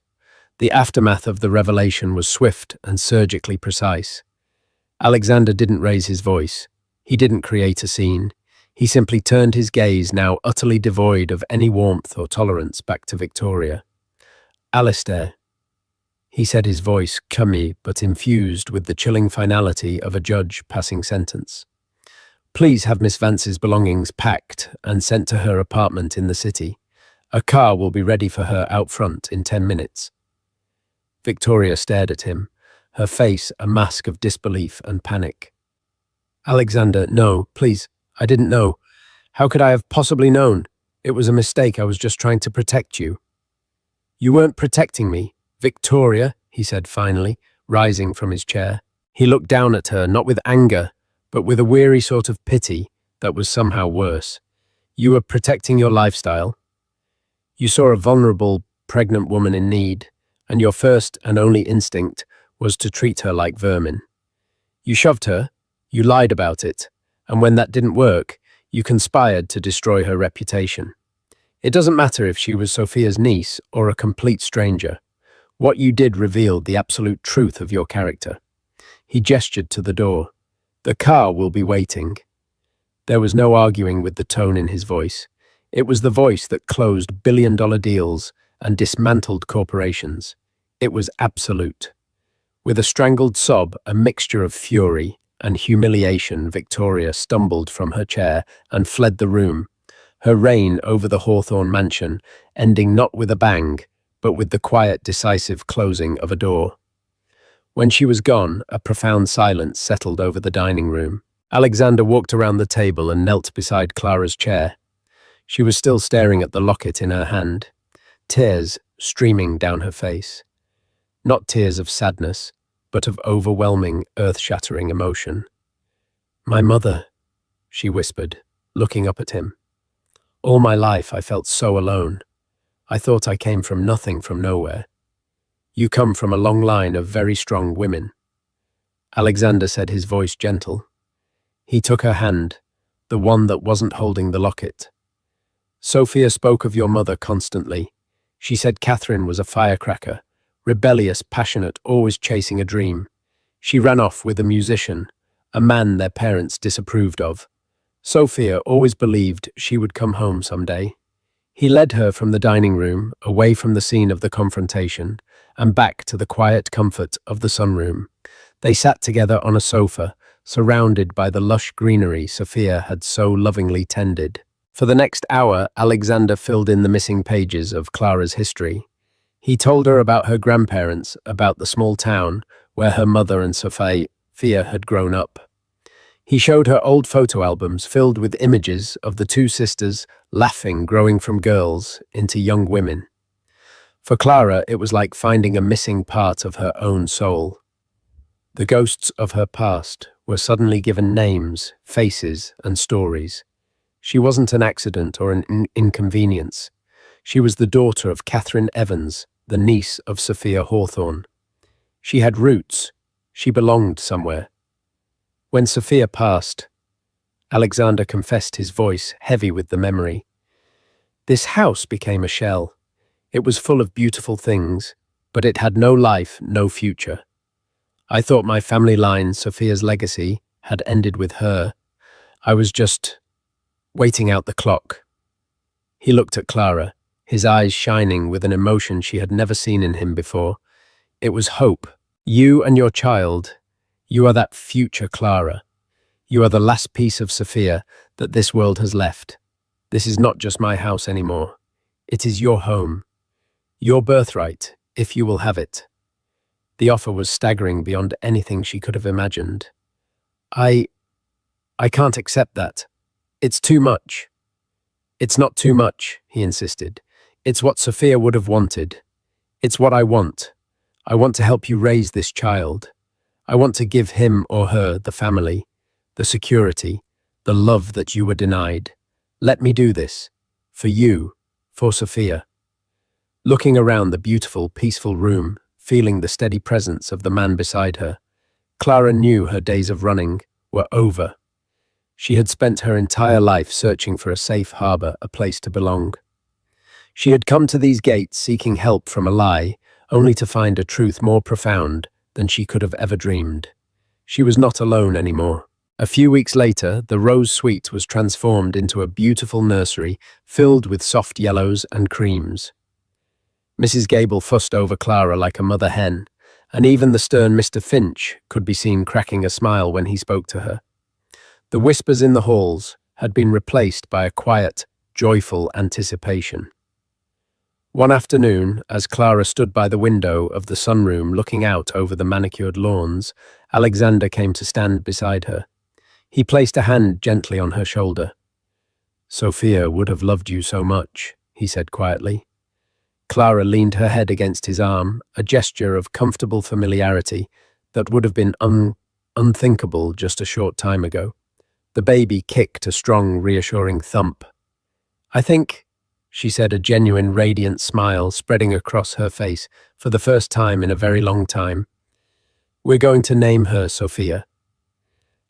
The aftermath of the revelation was swift and surgically precise. Alexander didn't raise his voice. He didn't create a scene. He simply turned his gaze, now utterly devoid of any warmth or tolerance, back to Victoria. "Alistair," he said, his voice cummy but infused with the chilling finality of a judge passing sentence. "Please have Miss Vance's belongings packed and sent to her apartment in the city. A car will be ready for her out front in 10 minutes. Victoria stared at him, her face a mask of disbelief and panic. "Alexander, no, please. I didn't know. How could I have possibly known? It was a mistake. I was just trying to protect you." "You weren't protecting me, Victoria," he said finally, rising from his chair. He looked down at her, not with anger, but with a weary sort of pity that was somehow worse. "You were protecting your lifestyle. You saw a vulnerable, pregnant woman in need, and your first and only instinct was to treat her like vermin. You shoved her, you lied about it, and when that didn't work, you conspired to destroy her reputation. It doesn't matter if she was Sophia's niece or a complete stranger. What you did revealed the absolute truth of your character." He gestured to the door. "The car will be waiting." There was no arguing with the tone in his voice. It was the voice that closed billion-dollar deals and dismantled corporations. It was absolute. With a strangled sob, a mixture of fury and humiliation, Victoria stumbled from her chair and fled the room, her reign over the Hawthorne mansion ending not with a bang, but with the quiet, decisive closing of a door. When she was gone, a profound silence settled over the dining room. Alexander walked around the table and knelt beside Clara's chair. She was still staring at the locket in her hand, tears streaming down her face. Not tears of sadness, but of overwhelming, earth-shattering emotion. "My mother," she whispered, looking up at him. "All my life I felt so alone. I thought I came from nothing, from nowhere. You come from a long line of very strong women." Alexander said, his voice gentle. He took her hand, the one that wasn't holding the locket. "Sophia spoke of your mother constantly. She said Catherine was a firecracker, rebellious, passionate, always chasing a dream. She ran off with a musician, a man their parents disapproved of. Sophia always believed she would come home someday." He led her from the dining room, away from the scene of the confrontation, and back to the quiet comfort of the sunroom. They sat together on a sofa, surrounded by the lush greenery Sophia had so lovingly tended. For the next hour, Alexander filled in the missing pages of Clara's history. He told her about her grandparents, about the small town where her mother and Sophia had grown up. He showed her old photo albums filled with images of the two sisters laughing, growing from girls into young women. For Clara, it was like finding a missing part of her own soul. The ghosts of her past were suddenly given names, faces, and stories. She wasn't an accident or an inconvenience. She was the daughter of Catherine Evans, the niece of Sophia Hawthorne. She had roots. She belonged somewhere. When Sophia passed, Alexander confessed, his voice heavy with the memory. "This house became a shell. It was full of beautiful things, but it had no life, no future. I thought my family line, Sophia's legacy, had ended with her. I was just waiting out the clock." He looked at Clara, his eyes shining with an emotion she had never seen in him before. It was hope. "You and your child, you are that future Clara. You are the last piece of Sophia that this world has left. This is not just my house anymore. It is your home. Your birthright, if you will have it." The offer was staggering beyond anything she could have imagined. I can't accept that. It's too much." "It's not too much," he insisted. "It's what Sophia would have wanted. It's what I want. I want to help you raise this child. I want to give him or her the family, the security, the love that you were denied. Let me do this. For you, for Sophia. Looking around the beautiful, peaceful room, feeling the steady presence of the man beside her, Clara knew her days of running were over. She had spent her entire life searching for a safe harbor, a place to belong. She had come to these gates seeking help from a lie, only to find a truth more profound than she could have ever dreamed. She was not alone anymore. A few weeks later, the Rose Suite was transformed into a beautiful nursery filled with soft yellows and creams. Mrs. Gable fussed over Clara like a mother hen, and even the stern Mr. Finch could be seen cracking a smile when he spoke to her. The whispers in the halls had been replaced by a quiet, joyful anticipation. One afternoon, as Clara stood by the window of the sunroom looking out over the manicured lawns, Alexander came to stand beside her. He placed a hand gently on her shoulder. "Sophia would have loved you so much," he said quietly. Clara leaned her head against his arm, a gesture of comfortable familiarity that would have been unthinkable just a short time ago. The baby kicked a strong, reassuring thump. "I think," she said, a genuine, radiant smile spreading across her face for the first time in a very long time, "we're going to name her Sophia."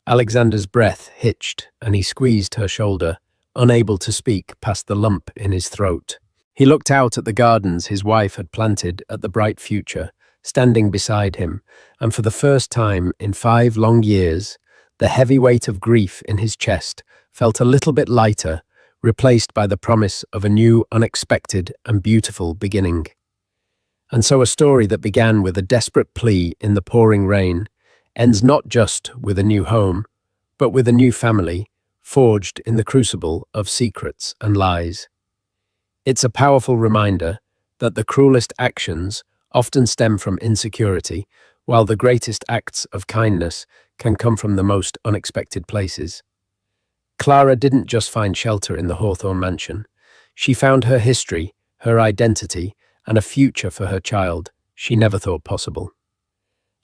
Alexander's breath hitched, and he squeezed her shoulder, unable to speak past the lump in his throat. He looked out at the gardens his wife had planted at the bright future, standing beside him, and for the first time in 5 long years, the heavy weight of grief in his chest felt a little bit lighter, replaced by the promise of a new, unexpected, and beautiful beginning. And so a story that began with a desperate plea in the pouring rain ends not just with a new home, but with a new family, forged in the crucible of secrets and lies. It's a powerful reminder that the cruelest actions often stem from insecurity, while the greatest acts of kindness can come from the most unexpected places. Clara didn't just find shelter in the Hawthorne mansion. She found her history, her identity, and a future for her child she never thought possible.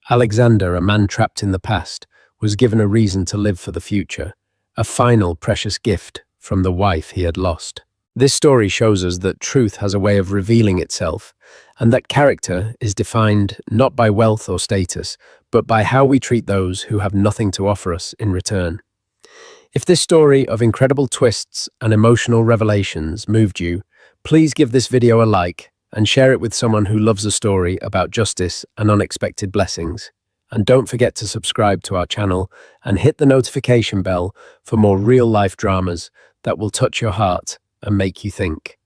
Alexander, a man trapped in the past, was given a reason to live for the future, a final precious gift from the wife he had lost. This story shows us that truth has a way of revealing itself, and that character is defined not by wealth or status, but by how we treat those who have nothing to offer us in return. If this story of incredible twists and emotional revelations moved you, please give this video a like and share it with someone who loves a story about justice and unexpected blessings. And don't forget to subscribe to our channel and hit the notification bell for more real-life dramas that will touch your heart and make you think.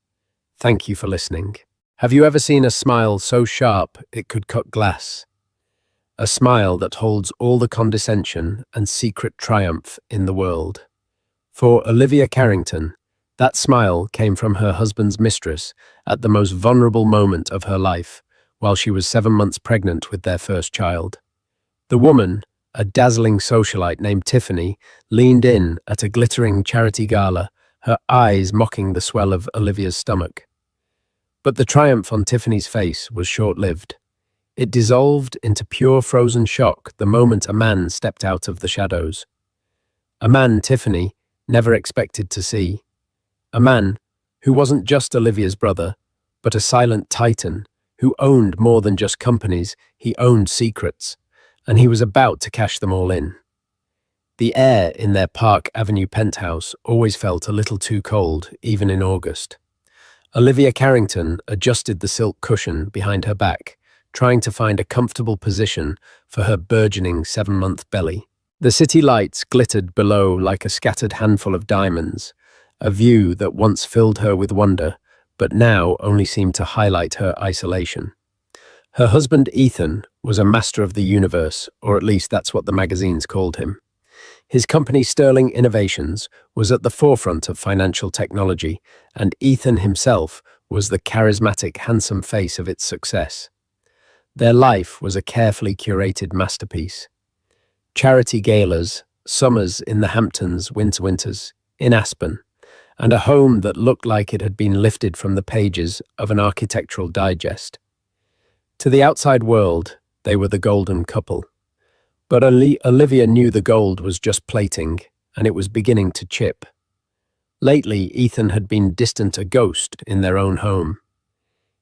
Thank you for listening. Have you ever seen a smile so sharp it could cut glass? A smile that holds all the condescension and secret triumph in the world. For Olivia Carrington, that smile came from her husband's mistress at the most vulnerable moment of her life, while she was 7 months pregnant with their first child. The woman, a dazzling socialite named Tiffany, leaned in at a glittering charity gala, her eyes mocking the swell of Olivia's stomach. But the triumph on Tiffany's face was short-lived. It dissolved into pure frozen shock the moment a man stepped out of the shadows. A man Tiffany never expected to see. A man who wasn't just Olivia's brother, but a silent titan who owned more than just companies, he owned secrets, and he was about to cash them all in. The air in their Park Avenue penthouse always felt a little too cold, even in August. Olivia Carrington adjusted the silk cushion behind her back, trying to find a comfortable position for her burgeoning 7-month belly. The city lights glittered below like a scattered handful of diamonds, a view that once filled her with wonder, but now only seemed to highlight her isolation. Her husband Ethan was a master of the universe, or at least that's what the magazines called him. His company Sterling Innovations was at the forefront of financial technology, and Ethan himself was the charismatic, handsome face of its success. Their life was a carefully curated masterpiece. Charity galas, summers in the Hamptons, winters in Aspen, and a home that looked like it had been lifted from the pages of an architectural digest. To the outside world, they were the golden couple. But Olivia knew the gold was just plating, and it was beginning to chip. Lately, Ethan had been distant a ghost in their own home.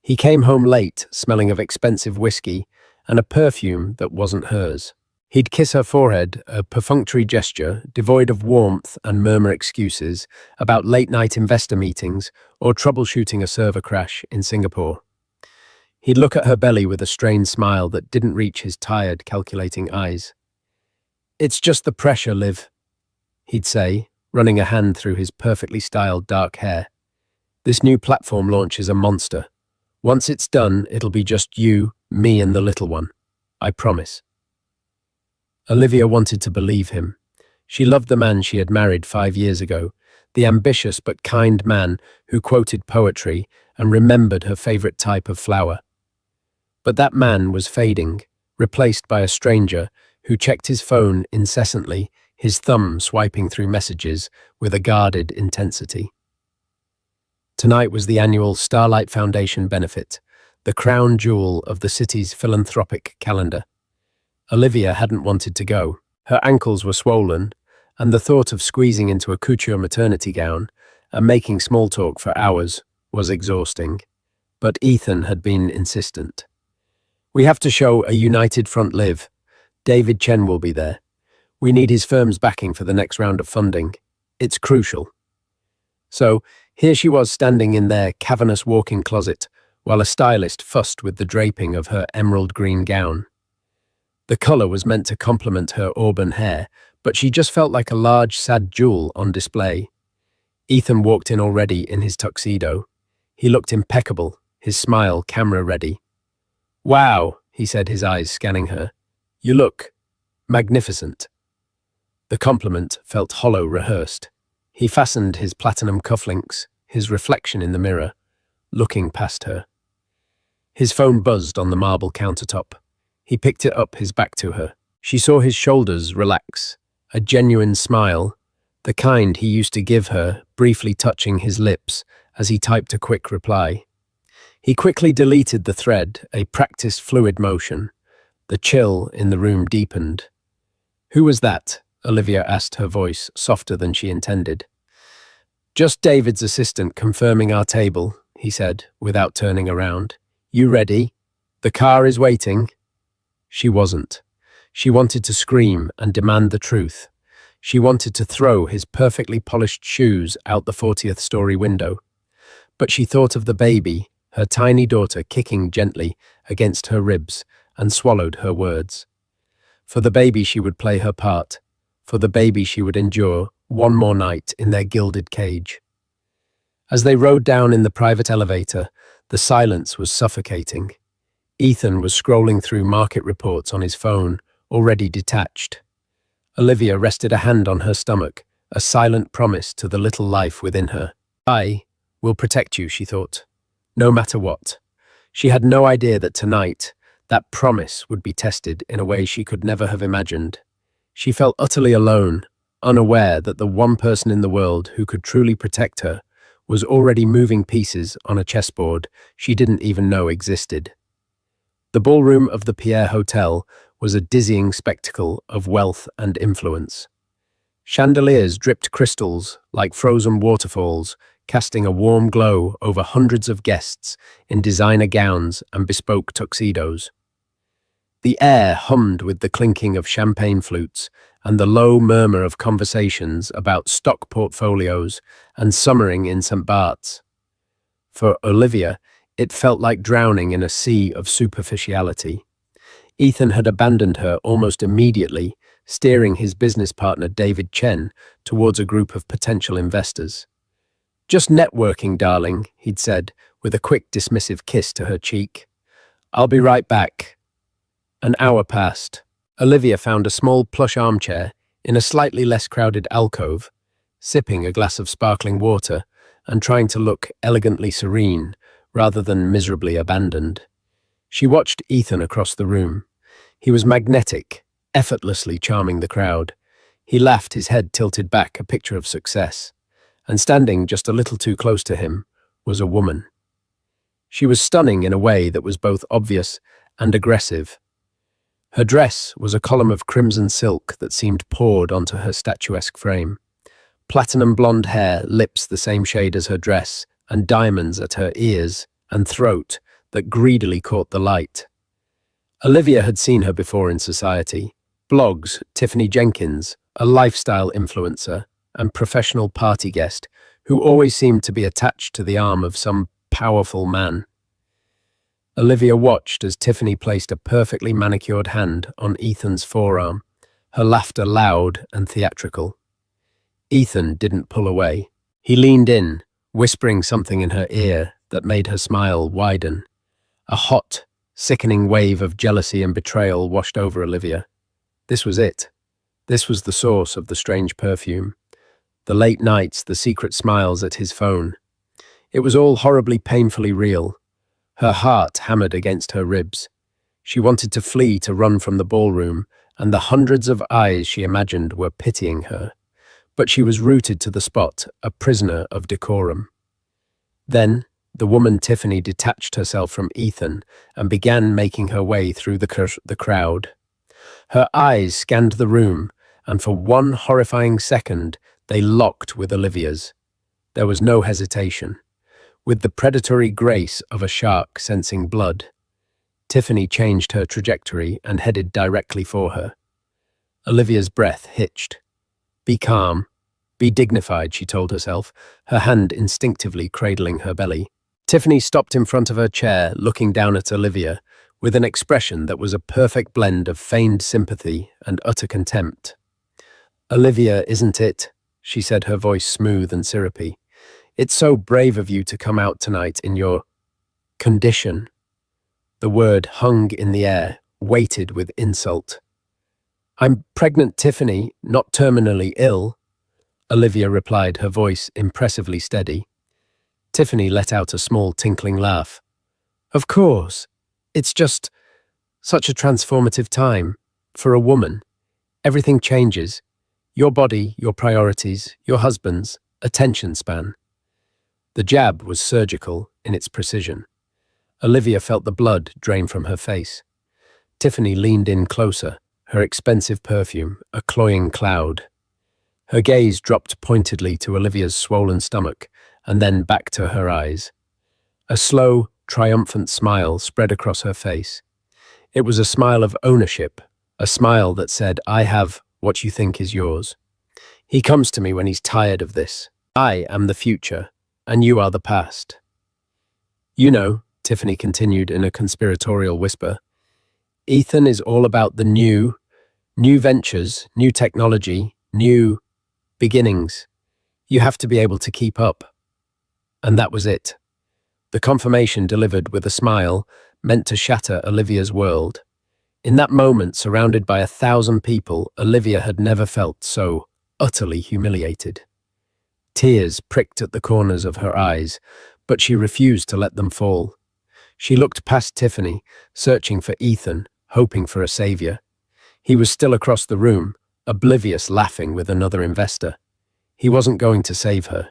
He came home late, smelling of expensive whiskey and a perfume that wasn't hers. He'd kiss her forehead, a perfunctory gesture devoid of warmth, and murmur excuses about late-night investor meetings or troubleshooting a server crash in Singapore. He'd look at her belly with a strained smile that didn't reach his tired, calculating eyes. "It's just the pressure, Liv," he'd say, running a hand through his perfectly styled dark hair. "This new platform launch is a monster. Once it's done, it'll be just you, me, and the little one. I promise." Olivia wanted to believe him. She loved the man she had married 5 years ago, the ambitious but kind man who quoted poetry and remembered her favorite type of flower. But that man was fading, replaced by a stranger who checked his phone incessantly, his thumb swiping through messages with a guarded intensity. Tonight was the annual Starlight Foundation benefit, the crown jewel of the city's philanthropic calendar. Olivia hadn't wanted to go. Her ankles were swollen, and the thought of squeezing into a couture maternity gown and making small talk for hours was exhausting. But Ethan had been insistent. "We have to show a united front, Liv. David Chen will be there. We need his firm's backing for the next round of funding. It's crucial." So, here she was standing in their cavernous walk-in closet, while a stylist fussed with the draping of her emerald green gown. The colour was meant to complement her auburn hair, but she just felt like a large, sad jewel on display. Ethan walked in already in his tuxedo. He looked impeccable, his smile camera-ready. "Wow," he said, his eyes scanning her. "You look magnificent." The compliment felt hollow, rehearsed. He fastened his platinum cufflinks, his reflection in the mirror, looking past her. His phone buzzed on the marble countertop. He picked it up, his back to her. She saw his shoulders relax, a genuine smile, the kind he used to give her, briefly touching his lips as he typed a quick reply. He quickly deleted the thread, a practiced fluid motion. The chill in the room deepened. "Who was that?" Olivia asked, her voice softer than she intended. "Just David's assistant confirming our table," he said, without turning around. "You ready? The car is waiting." She wasn't. She wanted to scream and demand the truth. She wanted to throw his perfectly polished shoes out the 40th story window. But she thought of the baby, her tiny daughter kicking gently against her ribs, and swallowed her words. For the baby she would play her part. For the baby she would endure one more night in their gilded cage. As they rode down in the private elevator, the silence was suffocating. Ethan was scrolling through market reports on his phone, already detached. Olivia rested a hand on her stomach, a silent promise to the little life within her. "I will protect you," she thought, no matter what. She had no idea that tonight, that promise would be tested in a way she could never have imagined. She felt utterly alone, unaware that the one person in the world who could truly protect her was already moving pieces on a chessboard she didn't even know existed. The ballroom of the Pierre Hotel was a dizzying spectacle of wealth and influence. Chandeliers dripped crystals like frozen waterfalls, casting a warm glow over hundreds of guests in designer gowns and bespoke tuxedos. The air hummed with the clinking of champagne flutes and the low murmur of conversations about stock portfolios and summering in St. Bart's. For Olivia, it felt like drowning in a sea of superficiality. Ethan had abandoned her almost immediately, steering his business partner David Chen towards a group of potential investors. "Just networking, darling," he'd said, with a quick dismissive kiss to her cheek. "I'll be right back." An hour passed. Olivia found a small plush armchair in a slightly less crowded alcove, sipping a glass of sparkling water and trying to look elegantly serene rather than miserably abandoned. She watched Ethan across the room. He was magnetic, effortlessly charming the crowd. He laughed, his head tilted back, a picture of success. And standing just a little too close to him was a woman. She was stunning in a way that was both obvious and aggressive. Her dress was a column of crimson silk that seemed poured onto her statuesque frame. Platinum blonde hair, lips the same shade as her dress, and diamonds at her ears and throat that greedily caught the light. Olivia had seen her before in society. Blogs, Tiffany Jenkins, a lifestyle influencer and professional party guest who always seemed to be attached to the arm of some powerful man. Olivia watched as Tiffany placed a perfectly manicured hand on Ethan's forearm, her laughter loud and theatrical. Ethan didn't pull away. He leaned in, whispering something in her ear that made her smile widen. A hot, sickening wave of jealousy and betrayal washed over Olivia. This was it. This was the source of the strange perfume. The late nights, the secret smiles at his phone. It was all horribly painfully real. Her heart hammered against her ribs. She wanted to flee, to run from the ballroom, and the hundreds of eyes she imagined were pitying her. But she was rooted to the spot, a prisoner of decorum. Then, the woman Tiffany detached herself from Ethan and began making her way through the crowd. Her eyes scanned the room, and for one horrifying second, they locked with Olivia's. There was no hesitation. With the predatory grace of a shark sensing blood, Tiffany changed her trajectory and headed directly for her. Olivia's breath hitched. Be calm. Be dignified, she told herself, her hand instinctively cradling her belly. Tiffany stopped in front of her chair, looking down at Olivia, with an expression that was a perfect blend of feigned sympathy and utter contempt. Olivia, isn't it? She said, her voice smooth and syrupy. It's so brave of you to come out tonight in your condition. The word hung in the air, weighted with insult. I'm pregnant, Tiffany, not terminally ill, Olivia replied, her voice impressively steady. Tiffany let out a small tinkling laugh. Of course. It's just such a transformative time. For a woman, everything changes. Your body, your priorities, your husband's, attention span. The jab was surgical in its precision. Olivia felt the blood drain from her face. Tiffany leaned in closer, her expensive perfume a cloying cloud. Her gaze dropped pointedly to Olivia's swollen stomach and then back to her eyes. A slow, triumphant smile spread across her face. It was a smile of ownership, a smile that said, I have what you think is yours. He comes to me when he's tired of this. I am the future, and you are the past. You know, Tiffany continued in a conspiratorial whisper, Ethan is all about the new ventures, new technology, new beginnings. You have to be able to keep up. And that was it. The confirmation delivered with a smile meant to shatter Olivia's world. In that moment, surrounded by 1,000 people, Olivia had never felt so utterly humiliated. Tears pricked at the corners of her eyes, but she refused to let them fall. She looked past Tiffany, searching for Ethan, hoping for a savior. He was still across the room, oblivious, laughing with another investor. He wasn't going to save her.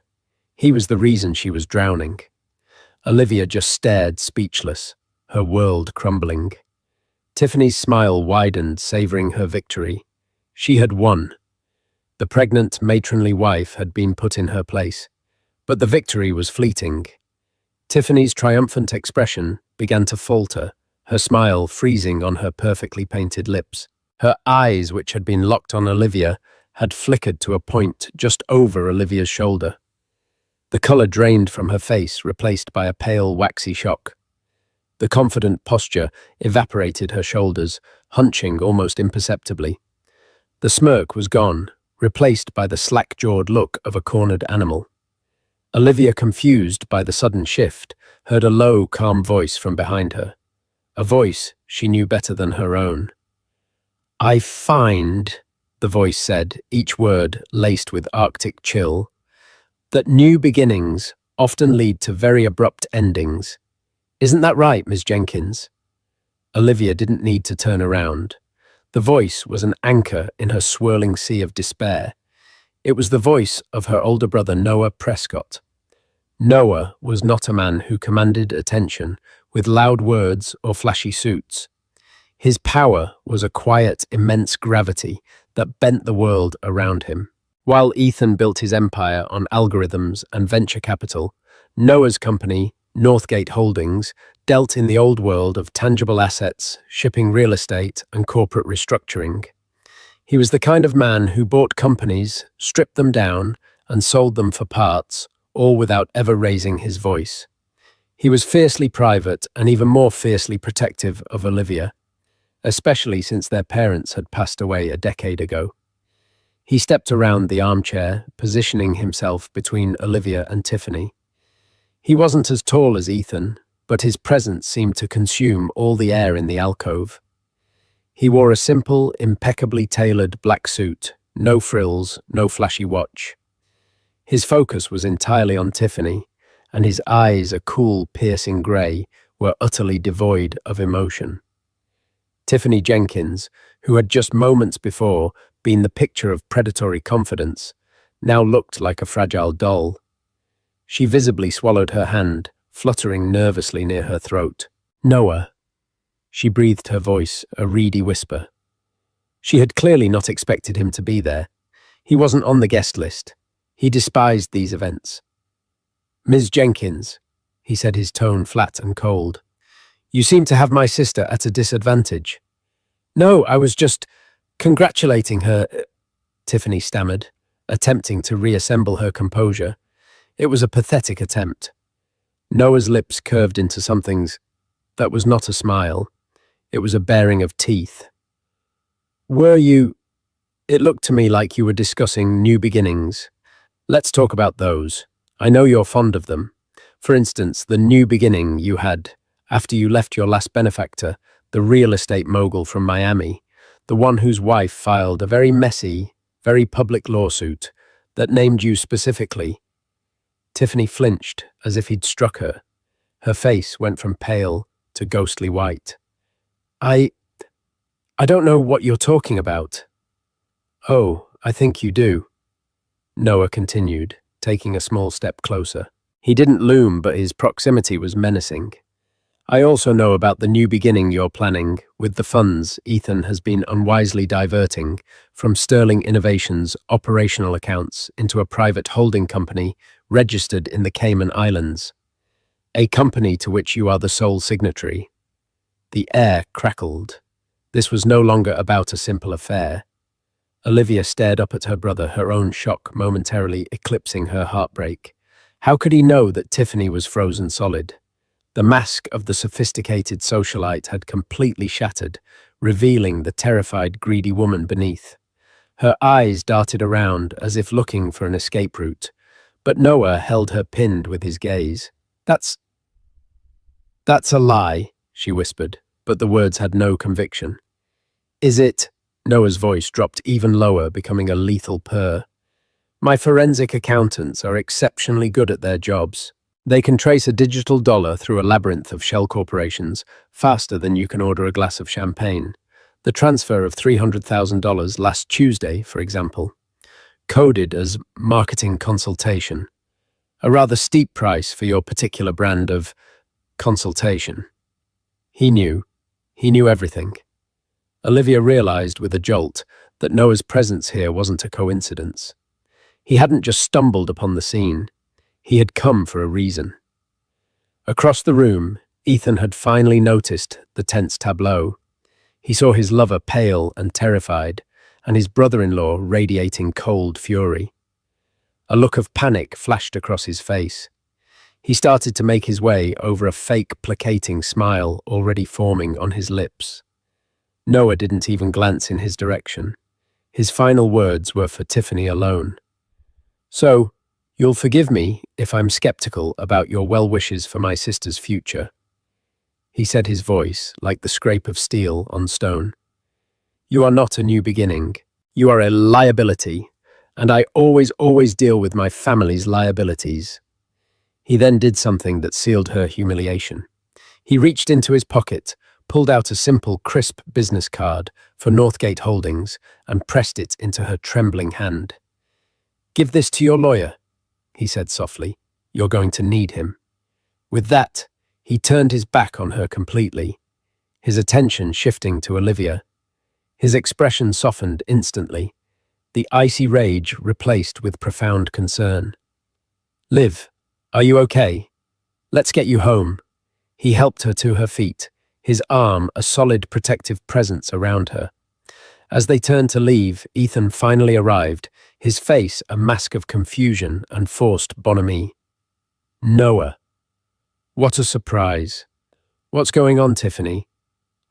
He was the reason she was drowning. Olivia just stared, speechless, her world crumbling. Tiffany's smile widened, savoring her victory. She had won. The pregnant, matronly wife had been put in her place. But the victory was fleeting. Tiffany's triumphant expression began to falter, her smile freezing on her perfectly painted lips. Her eyes, which had been locked on Olivia, had flickered to a point just over Olivia's shoulder. The color drained from her face, replaced by a pale, waxy shock. The confident posture evaporated her shoulders, hunching almost imperceptibly. The smirk was gone, replaced by the slack-jawed look of a cornered animal. Olivia, confused by the sudden shift, heard a low, calm voice from behind her. A voice she knew better than her own. I find, the voice said, each word laced with Arctic chill, that new beginnings often lead to very abrupt endings. Isn't that right, Miss Jenkins? Olivia didn't need to turn around. The voice was an anchor in her swirling sea of despair. It was the voice of her older brother, Noah Prescott. Noah was not a man who commanded attention with loud words or flashy suits. His power was a quiet, immense gravity that bent the world around him. While Ethan built his empire on algorithms and venture capital, Noah's company, Northgate Holdings, dealt in the old world of tangible assets, shipping real estate, and corporate restructuring. He was the kind of man who bought companies, stripped them down, and sold them for parts, all without ever raising his voice. He was fiercely private and even more fiercely protective of Olivia, especially since their parents had passed away a decade ago. He stepped around the armchair, positioning himself between Olivia and Tiffany. He wasn't as tall as Ethan, but his presence seemed to consume all the air in the alcove. He wore a simple, impeccably tailored black suit, no frills, no flashy watch. His focus was entirely on Tiffany, and his eyes, a cool, piercing grey, were utterly devoid of emotion. Tiffany Jenkins, who had just moments before been the picture of predatory confidence, now looked like a fragile doll. She visibly swallowed her hand, fluttering nervously near her throat. "Noah," she breathed, her voice a reedy whisper. She had clearly not expected him to be there. He wasn't on the guest list. He despised these events. "Ms. Jenkins," he said, his tone flat and cold, "you seem to have my sister at a disadvantage." "No, I was just congratulating her," Tiffany stammered, attempting to reassemble her composure. It was a pathetic attempt. Noah's lips curved into something that was not a smile. It was a baring of teeth. "Were you? It looked to me like you were discussing new beginnings. Let's talk about those. I know you're fond of them. For instance, the new beginning you had after you left your last benefactor, the real estate mogul from Miami, the one whose wife filed a very messy, very public lawsuit that named you specifically." Tiffany flinched as if he'd struck her. Her face went from pale to ghostly white. I don't know what you're talking about." "Oh, I think you do," Noah continued, taking a small step closer. He didn't loom, but his proximity was menacing. "I also know about the new beginning you're planning with the funds Ethan has been unwisely diverting from Sterling Innovations' operational accounts into a private holding company registered in the Cayman Islands, a company to which you are the sole signatory." The air crackled. This was no longer about a simple affair. Olivia stared up at her brother, her own shock momentarily eclipsing her heartbreak. How could he know that Tiffany was frozen solid? The mask of the sophisticated socialite had completely shattered, revealing the terrified, greedy woman beneath. Her eyes darted around as if looking for an escape route, but Noah held her pinned with his gaze. That's a lie," she whispered, but the words had no conviction. "Is it?" Noah's voice dropped even lower, becoming a lethal purr. "My forensic accountants are exceptionally good at their jobs. They can trace a digital dollar through a labyrinth of shell corporations faster than you can order a glass of champagne. The transfer of $300,000 last Tuesday, for example, coded as marketing consultation. A rather steep price for your particular brand of consultation." He knew everything. Olivia realized with a jolt that Noah's presence here wasn't a coincidence. He hadn't just stumbled upon the scene. He had come for a reason. Across the room, Ethan had finally noticed the tense tableau. He saw his lover pale and terrified, and his brother-in-law radiating cold fury. A look of panic flashed across his face. He started to make his way over a fake placating smile already forming on his lips. Noah didn't even glance in his direction. His final words were for Tiffany alone. "So, you'll forgive me if I'm skeptical about your well wishes for my sister's future," he said, his voice like the scrape of steel on stone. "You are not a new beginning. You are a liability, and I always deal with my family's liabilities." He then did something that sealed her humiliation. He reached into his pocket, pulled out a simple, crisp business card for Northgate Holdings, and pressed it into her trembling hand. "Give this to your lawyer," he said softly. "You're going to need him." With that, he turned his back on her completely. his attention shifting to Olivia. His expression softened instantly, the icy rage replaced with profound concern. "Liv, are you okay? Let's get you home." He helped her to her feet, his arm a solid protective presence around her. As they turned to leave, Ethan finally arrived, his face a mask of confusion and forced bonhomie. "Noah. What a surprise. What's going on, Tiffany?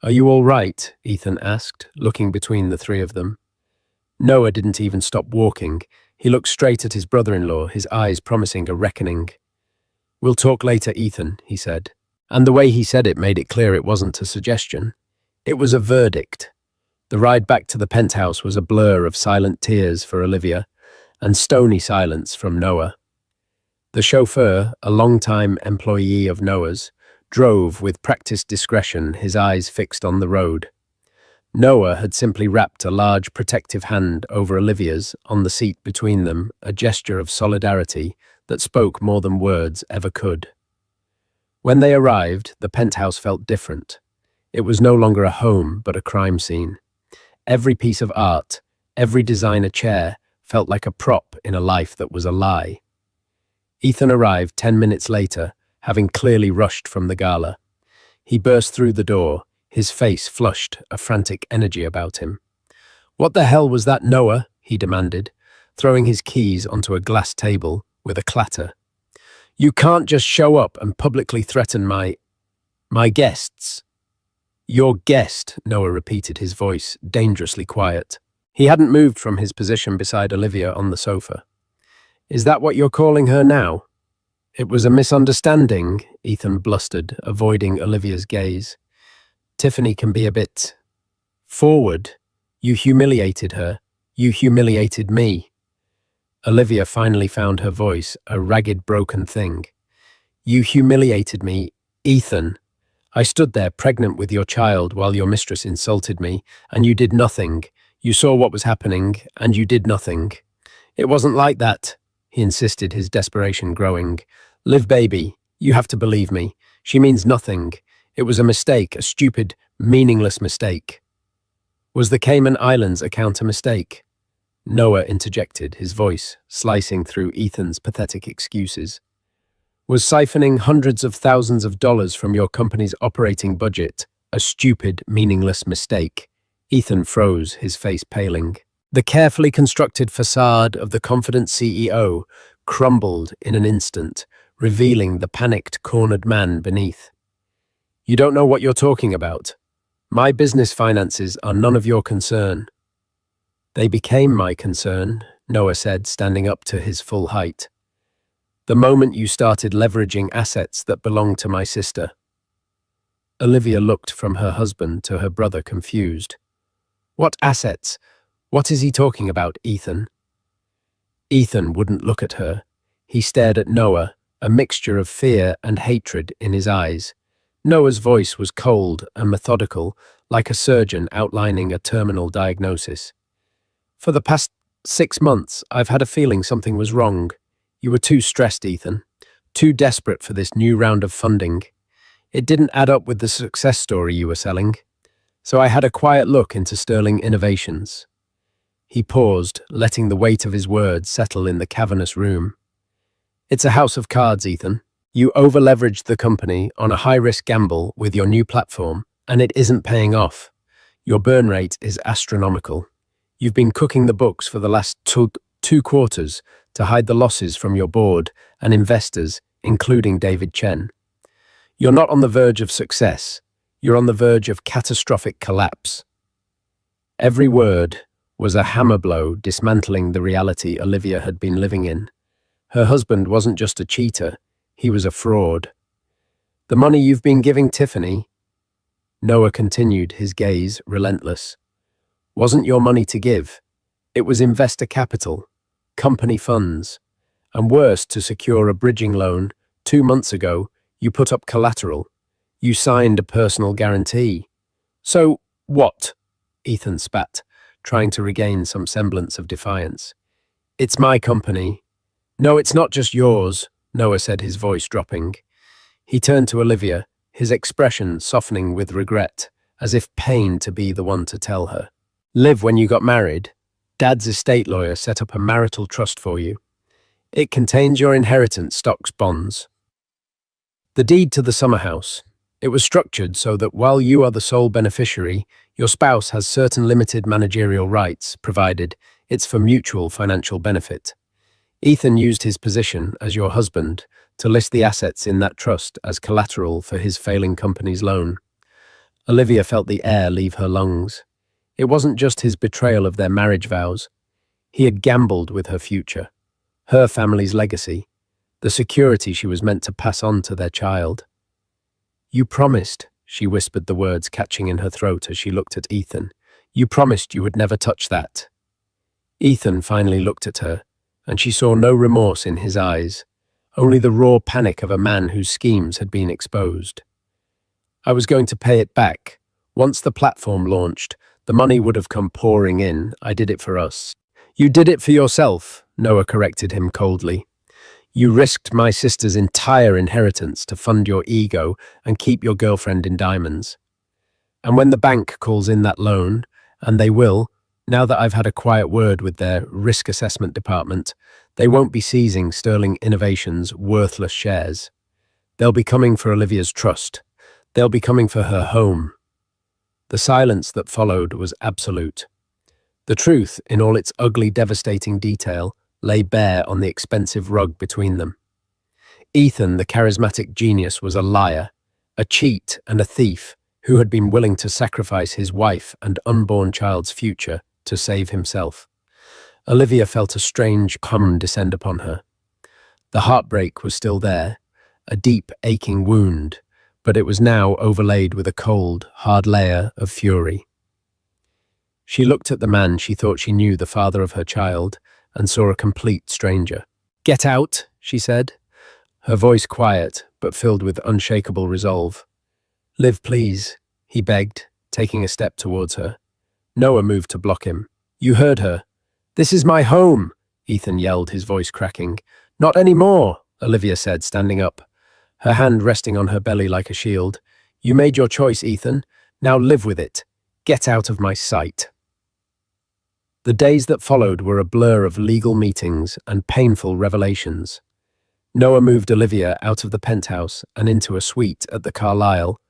Are you all right?" Ethan asked, looking between the three of them. Noah didn't even stop walking. He looked straight at his brother-in-law, his eyes promising a reckoning. "We'll talk later, Ethan," he said. And the way he said it made it clear it wasn't a suggestion. It was a verdict. The ride back to the penthouse was a blur of silent tears for Olivia and stony silence from Noah. The chauffeur, a long-time employee of Noah's, drove with practiced discretion, his eyes fixed on the road. Noah had simply wrapped a large protective hand over Olivia's on the seat between them, a gesture of solidarity that spoke more than words ever could. When they arrived, the penthouse felt different. It was no longer a home, but a crime scene. Every piece of art, every designer chair felt like a prop in a life that was a lie. Ethan arrived 10 minutes later, having clearly rushed from the gala. He burst through the door, his face flushed, a frantic energy about him. "What the hell was that, Noah?" he demanded, throwing his keys onto a glass table with a clatter. "You can't just show up and publicly threaten my guests." "Your guest," Noah repeated, his voice dangerously quiet. He hadn't moved from his position beside Olivia on the sofa. "Is that what you're calling her now?" "It was a misunderstanding," Ethan blustered, avoiding Olivia's gaze. "Tiffany can be a bit forward. You humiliated her. You humiliated me." Olivia finally found her voice, a ragged, broken thing. "You humiliated me, Ethan. I stood there pregnant with your child while your mistress insulted me, and you did nothing. You saw what was happening, and you did nothing." "It wasn't like that," he insisted, his desperation growing. "Liv, baby, you have to believe me. She means nothing. It was a mistake, a stupid, meaningless mistake." "Was the Cayman Islands account a mistake?" Noah interjected, his voice slicing through Ethan's pathetic excuses. "Was siphoning hundreds of thousands of dollars from your company's operating budget a stupid, meaningless mistake?" Ethan froze, his face paling. The carefully constructed facade of the confident CEO crumbled in an instant, revealing the panicked, cornered man beneath. "You don't know what you're talking about. My business finances are none of your concern." "They became my concern," Noah said, standing up to his full height. "The moment you started leveraging assets that belonged to my sister." Olivia looked from her husband to her brother, confused. "What assets? What is he talking about, Ethan?" Ethan wouldn't look at her. He stared at Noah, a mixture of fear and hatred in his eyes. Noah's voice was cold and methodical, like a surgeon outlining a terminal diagnosis. "For the past 6 months, I've had a feeling something was wrong. You were too stressed, Ethan. Too desperate for this new round of funding. It didn't add up with the success story you were selling. So I had a quiet look into Sterling Innovations." He paused, letting the weight of his words settle in the cavernous room. "It's a house of cards, Ethan. You over-leveraged the company on a high-risk gamble with your new platform, and it isn't paying off. Your burn rate is astronomical. You've been cooking the books for the last two quarters to hide the losses from your board and investors, including David Chen. You're not on the verge of success. You're on the verge of catastrophic collapse." Every word was a hammer blow dismantling the reality Olivia had been living in. Her husband wasn't just a cheater, he was a fraud. "The money you've been giving Tiffany," Noah continued, his gaze relentless, "wasn't your money to give. It was investor capital, company funds, and worse, to secure a bridging loan. 2 months ago, you put up collateral. You signed a personal guarantee." "So what?" Ethan spat, trying to regain some semblance of defiance. "It's my company." "No, it's not just yours," Noah said, his voice dropping. He turned to Olivia, his expression softening with regret, as if pained to be the one to tell her. Liv, when you got married, Dad's estate lawyer set up a marital trust for you. It contains your inheritance, stocks, bonds. The deed to the summer house. It was structured so that while you are the sole beneficiary, your spouse has certain limited managerial rights, provided it's for mutual financial benefit. Ethan used his position as your husband to list the assets in that trust as collateral for his failing company's loan. Olivia felt the air leave her lungs. It wasn't just his betrayal of their marriage vows. He had gambled with her future, her family's legacy, the security she was meant to pass on to their child. You promised, she whispered, the words catching in her throat as she looked at Ethan. You promised you would never touch that. Ethan finally looked at her, and she saw no remorse in his eyes, only the raw panic of a man whose schemes had been exposed. I was going to pay it back. Once the platform launched, the money would have come pouring in. I did it for us. You did it for yourself, Noah corrected him coldly. You risked my sister's entire inheritance to fund your ego and keep your girlfriend in diamonds. And when the bank calls in that loan, and they will, now that I've had a quiet word with their risk assessment department, they won't be seizing Sterling Innovations' worthless shares. They'll be coming for Olivia's trust. They'll be coming for her home. The silence that followed was absolute. The truth, in all its ugly, devastating detail, lay bare on the expensive rug between them. Ethan, the charismatic genius, was a liar, a cheat and a thief who had been willing to sacrifice his wife and unborn child's future to save himself. Olivia felt a strange calm descend upon her. The heartbreak was still there, a deep, aching wound, but it was now overlaid with a cold, hard layer of fury. She looked at the man she thought she knew, the father of her child, and saw a complete stranger. Get out, she said, her voice quiet but filled with unshakable resolve. Liv, please, he begged, taking a step towards her. Noah moved to block him. You heard her. This is my home, Ethan yelled, his voice cracking. Not anymore, Olivia said, standing up, her hand resting on her belly like a shield. You made your choice, Ethan. Now live with it. Get out of my sight. The days that followed were a blur of legal meetings and painful revelations. Noah moved Olivia out of the penthouse and into a suite at the Carlisle,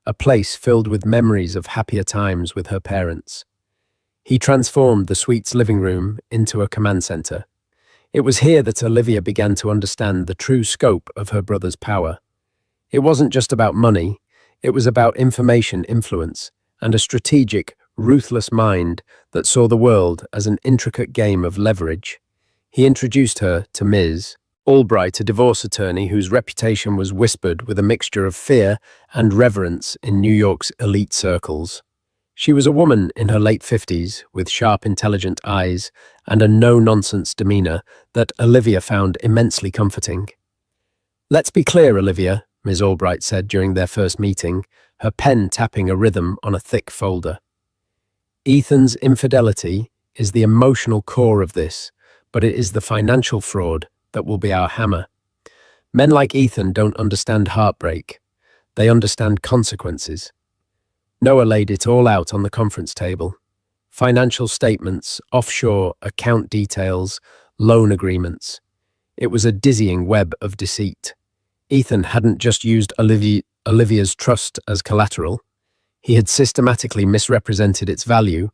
a place filled with memories of happier times with her parents. He transformed the suite's living room into a command center. It was here that Olivia began to understand the true scope of her brother's power. It wasn't just about money, it was about information influence and a strategic, ruthless mind that saw the world as an intricate game of leverage. He introduced her to Ms. Albright, a divorce attorney whose reputation was whispered with a mixture of fear and reverence in New York's elite circles. She was a woman in her late 50s with sharp, intelligent eyes and a no-nonsense demeanor that Olivia found immensely comforting. Let's be clear, Olivia, Ms. Albright said during their first meeting, her pen tapping a rhythm on a thick folder. Ethan's infidelity is the emotional core of this, but it is the financial fraud that will be our hammer. Men like Ethan don't understand heartbreak. They understand consequences. Noah laid it all out on the conference table. Financial statements, offshore account details, loan agreements. It was a dizzying web of deceit. Ethan hadn't just used Olivia's trust as collateral. He had systematically misrepresented its value,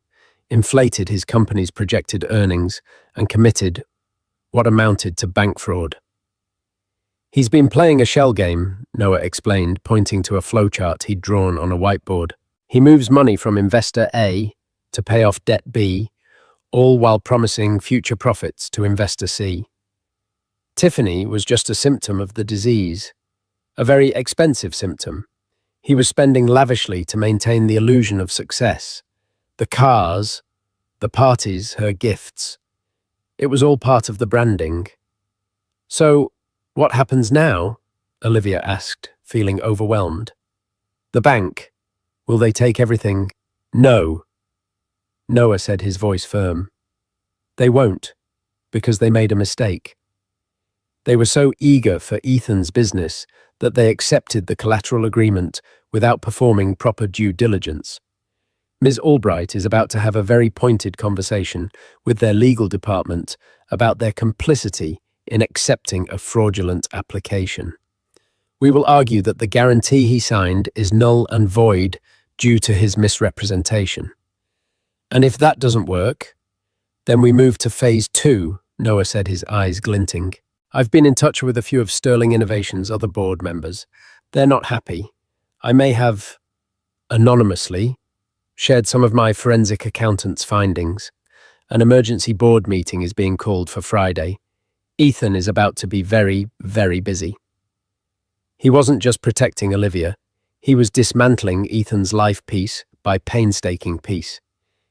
inflated his company's projected earnings, and committed what amounted to bank fraud. He's been playing a shell game, Noah explained, pointing to a flowchart he'd drawn on a whiteboard. He moves money from investor A to pay off debt B, all while promising future profits to investor C. Tiffany was just a symptom of the disease, a very expensive symptom. He was spending lavishly to maintain the illusion of success. The cars, the parties, her gifts. It was all part of the branding. So, what happens now? Olivia asked, feeling overwhelmed. The bank. Will they take everything? No. Noah said, his voice firm. They won't, because they made a mistake. They were so eager for Ethan's business that they accepted the collateral agreement without performing proper due diligence. Ms. Albright is about to have a very pointed conversation with their legal department about their complicity in accepting a fraudulent application. We will argue that the guarantee he signed is null and void due to his misrepresentation. And if that doesn't work, then we move to phase 2, Noah said, his eyes glinting. I've been in touch with a few of Sterling Innovation's other board members. They're not happy. I may have, anonymously, shared some of my forensic accountant's findings. An emergency board meeting is being called for Friday. Ethan is about to be very, very busy. He wasn't just protecting Olivia. He was dismantling Ethan's life piece by painstaking piece.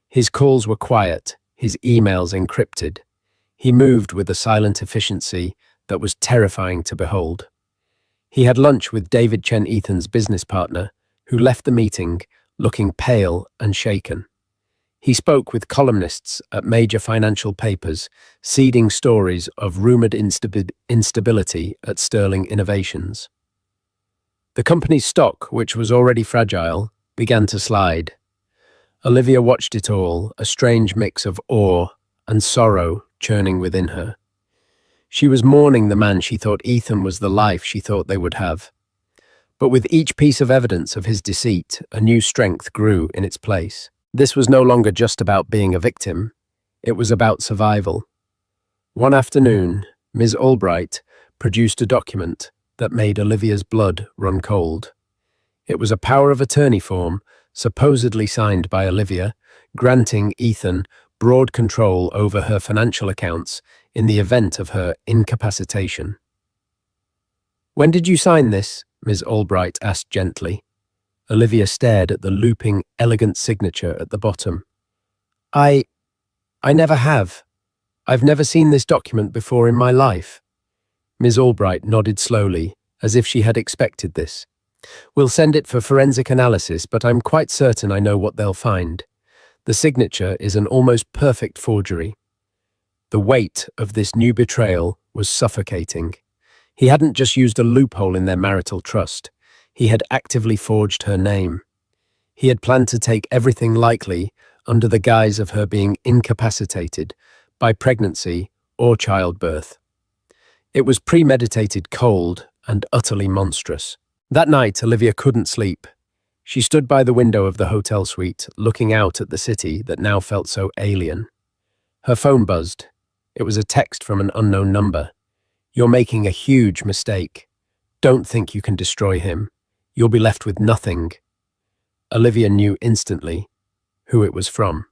His calls were quiet, his emails encrypted. He moved with a silent efficiency that was terrifying to behold. He had lunch with David Chen, Ethan's business partner, who left the meeting looking pale and shaken. He spoke with columnists at major financial papers, seeding stories of rumored instability at Sterling Innovations. The company's stock, which was already fragile, began to slide. Olivia watched it all, a strange mix of awe and sorrow churning within her. She was mourning the man she thought Ethan was, the life she thought they would have. But with each piece of evidence of his deceit, a new strength grew in its place. This was no longer just about being a victim. It was about survival. One afternoon, Ms. Albright produced a document that made Olivia's blood run cold. It was a power of attorney form, supposedly signed by Olivia, granting Ethan broad control over her financial accounts in the event of her incapacitation. "When did you sign this?" Ms. Albright asked gently. Olivia stared at the looping, elegant signature at the bottom. I never have. I've never seen this document before in my life." Ms. Albright nodded slowly, as if she had expected this. "We'll send it for forensic analysis, but I'm quite certain I know what they'll find. The signature is an almost perfect forgery." The weight of this new betrayal was suffocating. He hadn't just used a loophole in their marital trust. He had actively forged her name. He had planned to take everything likely under the guise of her being incapacitated by pregnancy or childbirth. It was premeditated, cold, and utterly monstrous. That night, Olivia couldn't sleep. She stood by the window of the hotel suite, looking out at the city that now felt so alien. Her phone buzzed. It was a text from an unknown number. "You're making a huge mistake. Don't think you can destroy him. You'll be left with nothing." Olivia knew instantly who it was from.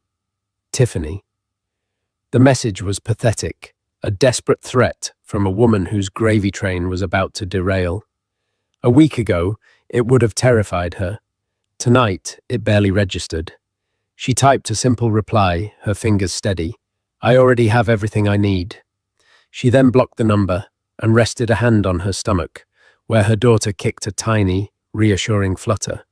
Tiffany. The message was pathetic, a desperate threat from a woman whose gravy train was about to derail. A week ago, it would have terrified her. Tonight, it barely registered. She typed a simple reply, her fingers steady. "I already have everything I need." She then blocked the number and rested a hand on her stomach, where her daughter kicked a tiny, reassuring flutter.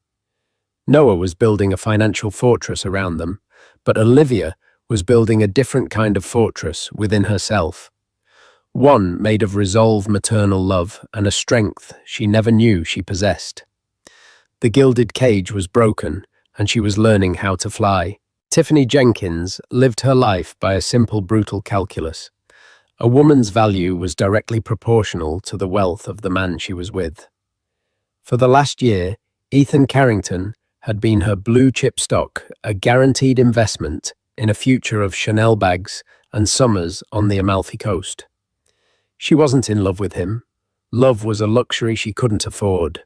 Noah was building a financial fortress around them, but Olivia was building a different kind of fortress within herself. One made of resolve, maternal love, and a strength she never knew she possessed. The gilded cage was broken, and she was learning how to fly. Tiffany Jenkins lived her life by a simple, brutal calculus. A woman's value was directly proportional to the wealth of the man she was with. For the last year, Ethan Carrington had been her blue-chip stock, a guaranteed investment in a future of Chanel bags and summers on the Amalfi Coast. She wasn't in love with him. Love was a luxury she couldn't afford.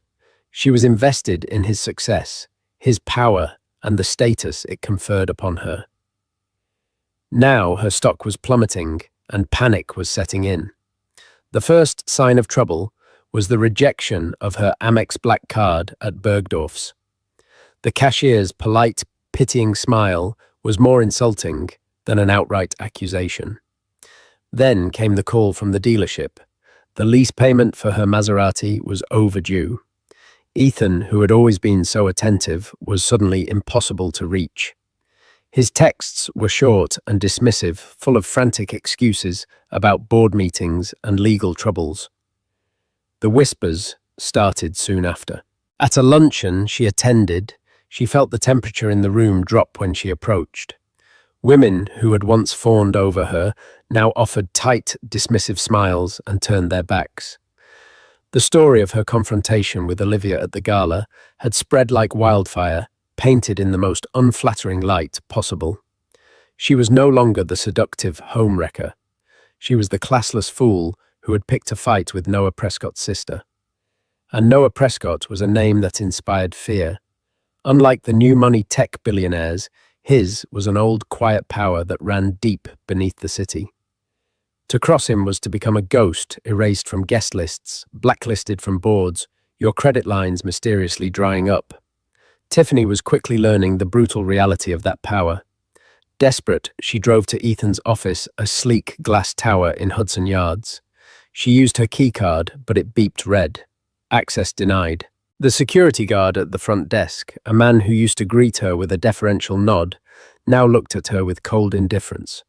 She was invested in his success, his power, and the status it conferred upon her. Now her stock was plummeting, and panic was setting in. The first sign of trouble was the rejection of her Amex Black Card at Bergdorf's. The cashier's polite, pitying smile was more insulting than an outright accusation. Then came the call from the dealership. The lease payment for her Maserati was overdue. Ethan, who had always been so attentive, was suddenly impossible to reach. His texts were short and dismissive, full of frantic excuses about board meetings and legal troubles. The whispers started soon after. At a luncheon she attended, She felt the temperature in the room drop when she approached. Women who had once fawned over her now offered tight, dismissive smiles and turned their backs. The story of her confrontation with Olivia at the gala had spread like wildfire, painted in the most unflattering light possible. She was no longer the seductive homewrecker. She was the classless fool who had picked a fight with Noah Prescott's sister. And Noah Prescott was a name that inspired fear. Unlike the new money tech billionaires, his was an old quiet power that ran deep beneath the city. To cross him was to become a ghost, erased from guest lists, blacklisted from boards, your credit lines mysteriously drying up. Tiffany was quickly learning the brutal reality of that power. Desperate, she drove to Ethan's office, a sleek glass tower in Hudson Yards. She used her keycard, but it beeped red. Access denied. The security guard at the front desk, a man who used to greet her with a deferential nod, now looked at her with cold indifference.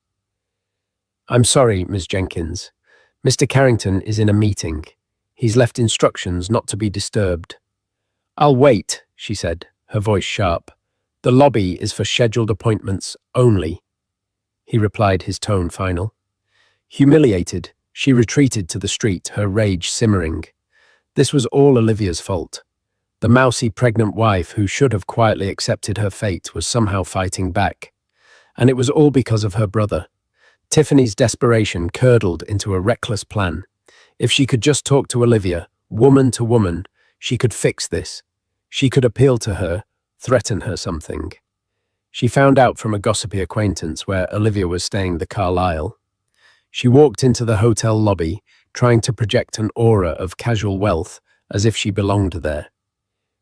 "I'm sorry, Miss Jenkins. Mr. Carrington is in a meeting. He's left instructions not to be disturbed." "I'll wait," she said, her voice sharp. "The lobby is for scheduled appointments only." He replied, his tone final. Humiliated, she retreated to the street, her rage simmering. This was all Olivia's fault. The mousy pregnant wife who should have quietly accepted her fate was somehow fighting back. And it was all because of her brother. Tiffany's desperation curdled into a reckless plan. If she could just talk to Olivia, woman to woman, she could fix this. She could appeal to her, threaten her something. She found out from a gossipy acquaintance where Olivia was staying the Carlisle. She walked into the hotel lobby, trying to project an aura of casual wealth as if she belonged there.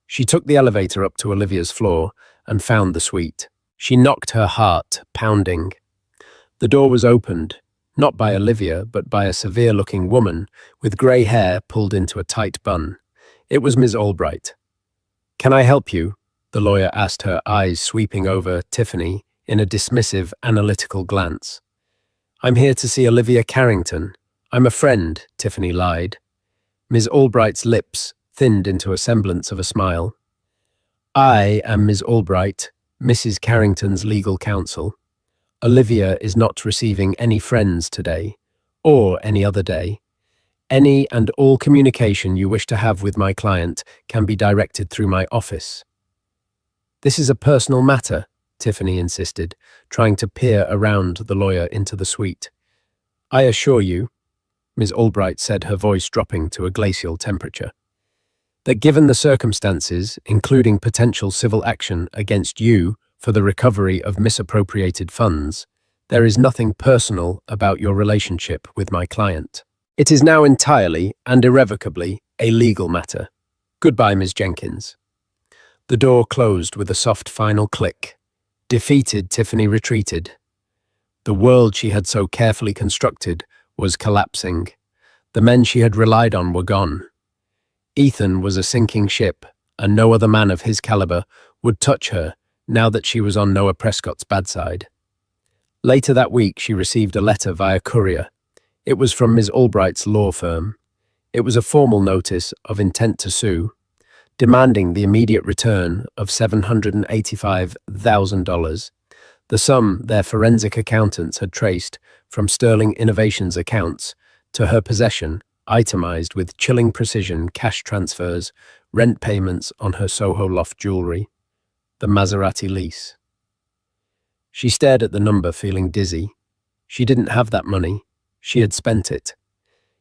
She took the elevator up to Olivia's floor and found the suite. She knocked, her heart pounding. The door was opened, not by Olivia, but by a severe-looking woman with grey hair pulled into a tight bun. It was Ms. Albright. "Can I help you?" the lawyer asked, her eyes sweeping over Tiffany in a dismissive, analytical glance. "I'm here to see Olivia Carrington. I'm a friend," Tiffany lied. Ms. Albright's lips thinned into a semblance of a smile. "I am Ms. Albright, Mrs. Carrington's legal counsel. Olivia is not receiving any friends today, or any other day. Any and all communication you wish to have with my client can be directed through my office." "This is a personal matter," Tiffany insisted, trying to peer around the lawyer into the suite. "I assure you," Ms. Albright said, her voice dropping to a glacial temperature, "that given the circumstances, including potential civil action against you for the recovery of misappropriated funds, there is nothing personal about your relationship with my client. It is now entirely and irrevocably a legal matter. Goodbye, Ms. Jenkins." The door closed with a soft final click. Defeated, Tiffany retreated. The world she had so carefully constructed was collapsing. The men she had relied on were gone. Ethan was a sinking ship, and no other man of his caliber would touch her now that she was on Noah Prescott's bad side. Later that week, she received a letter via courier. It was from Ms. Albright's law firm. It was a formal notice of intent to sue, demanding the immediate return of $785,000, the sum their forensic accountants had traced from Sterling Innovations' accounts to her possession, itemized with chilling precision cash transfers, rent payments on her Soho loft jewelry, the Maserati lease. She stared at the number, feeling dizzy. She didn't have that money. She had spent it.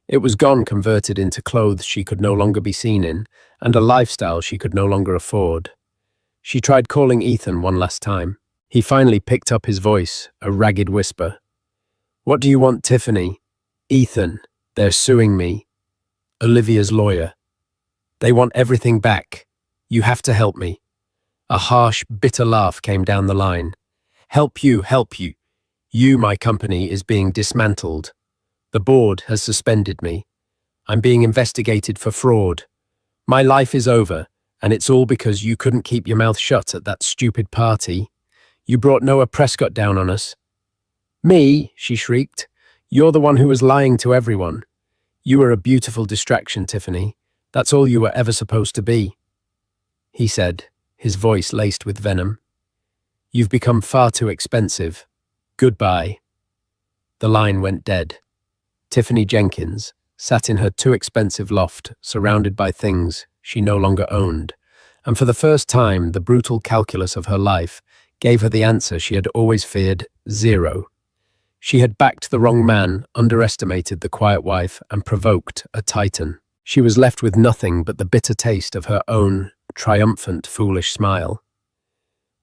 It was gone, converted into clothes she could no longer be seen in, and a lifestyle she could no longer afford. She tried calling Ethan one last time. He finally picked up his voice, a ragged whisper. "What do you want, Tiffany?" "Ethan, they're suing me. Olivia's lawyer. They want everything back. You have to help me." A harsh, bitter laugh came down the line. Help you. You, my company, is being dismantled. The board has suspended me. I'm being investigated for fraud. My life is over, and it's all because you couldn't keep your mouth shut at that stupid party. You brought Noah Prescott down on us." "Me?" she shrieked. "You're the one who was lying to everyone. You were a beautiful distraction, Tiffany. That's all you were ever supposed to be." He said, his voice laced with venom. "You've become far too expensive. Goodbye." The line went dead. Tiffany Jenkins sat in her too expensive loft, surrounded by things she no longer owned, and for the first time, the brutal calculus of her life gave her the answer she had always feared: zero. She had backed the wrong man, underestimated the quiet wife, and provoked a titan. She was left with nothing but the bitter taste of her own triumphant, foolish smile.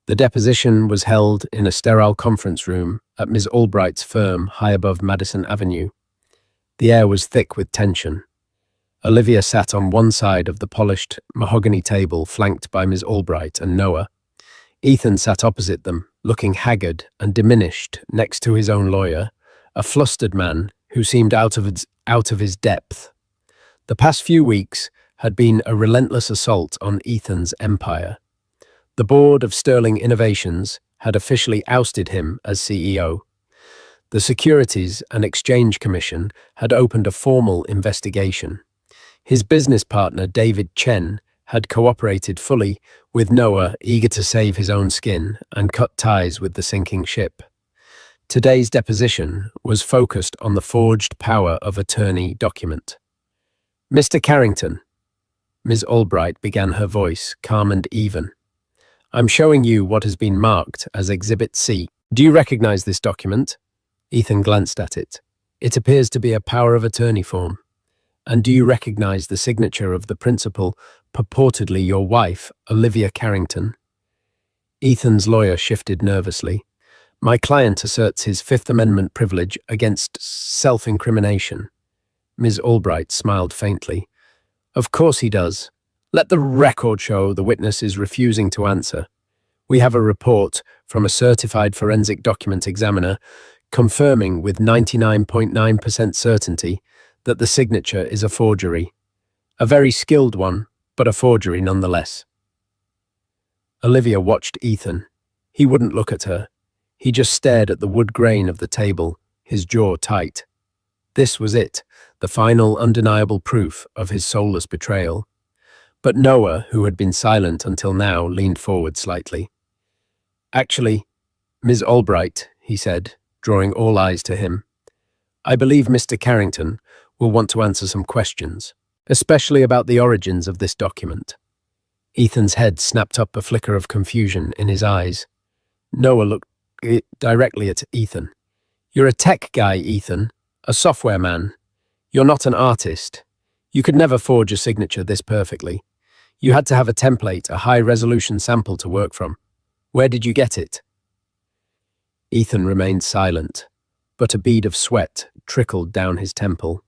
The deposition was held in a sterile conference room at Ms. Albright's firm high above Madison Avenue. The air was thick with tension. Olivia sat on one side of the polished mahogany table flanked by Ms. Albright and Noah. Ethan sat opposite them, looking haggard and diminished next to his own lawyer, a flustered man who seemed out of his depth. The past few weeks had been a relentless assault on Ethan's empire. The board of Sterling Innovations had officially ousted him as CEO. The Securities and Exchange Commission had opened a formal investigation. His business partner, David Chen, had cooperated fully with Noah, eager to save his own skin and cut ties with the sinking ship. Today's deposition was focused on the forged power of attorney document. "Mr. Carrington," Ms. Albright began, her voice calm and even, "I'm showing you what has been marked as Exhibit C. Do you recognize this document?" Ethan glanced at it. "It appears to be a power of attorney form. And do you recognize the signature of the principal, purportedly your wife, Olivia Carrington?" Ethan's lawyer shifted nervously. "My client asserts his Fifth Amendment privilege against self-incrimination." Ms. Albright smiled faintly. "Of course he does. Let the record show the witness is refusing to answer. We have a report from a certified forensic document examiner confirming with 99.9% certainty that the signature is a forgery. A very skilled one, but a forgery nonetheless." Olivia watched Ethan. He wouldn't look at her. He just stared at the wood grain of the table, his jaw tight. This was it, the final undeniable proof of his soulless betrayal. But Noah, who had been silent until now, leaned forward slightly. "Actually, Ms. Albright," he said, drawing all eyes to him, "I believe Mr. Carrington will want to answer some questions, especially about the origins of this document." Ethan's head snapped up, a flicker of confusion in his eyes. Noah looked directly at Ethan. "You're a tech guy, Ethan, a software man. You're not an artist. You could never forge a signature this perfectly. You had to have a template, a high-resolution sample to work from. Where did you get it?" Ethan remained silent, but a bead of sweat trickled down his temple.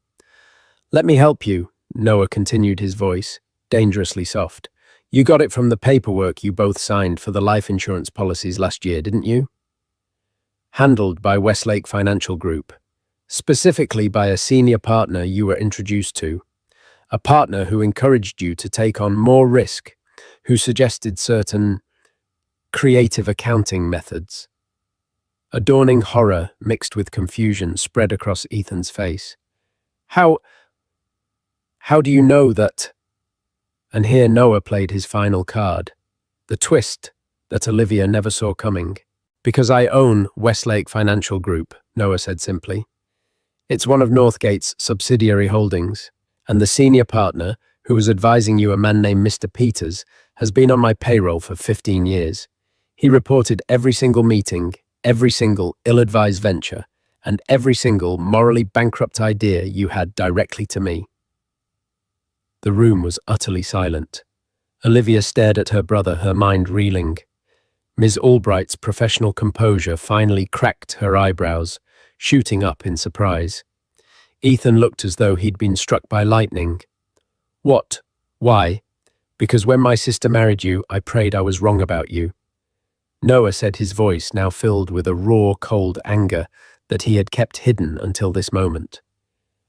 "Let me help you," Noah continued, his voice dangerously soft. "You got it from the paperwork you both signed for the life insurance policies last year, didn't you? Handled by Westlake Financial Group, specifically by a senior partner you were introduced to, a partner who encouraged you to take on more risk, who suggested certain creative accounting methods." A dawning horror mixed with confusion spread across Ethan's face. How do you know that?" And here Noah played his final card, the twist that Olivia never saw coming. "Because I own Westlake Financial Group," Noah said simply. "It's one of Northgate's subsidiary holdings, and the senior partner, who was advising you, a man named Mr. Peters, has been on my payroll for 15 years. He reported every single meeting, every single ill-advised venture, and every single morally bankrupt idea you had directly to me." The room was utterly silent. Olivia stared at her brother, her mind reeling. Ms. Albright's professional composure finally cracked her eyebrows, shooting up in surprise. Ethan looked as though he'd been struck by lightning. "What? Why?" "Because when my sister married you, I prayed I was wrong about you." Noah said, his voice now filled with a raw, cold anger that he had kept hidden until this moment.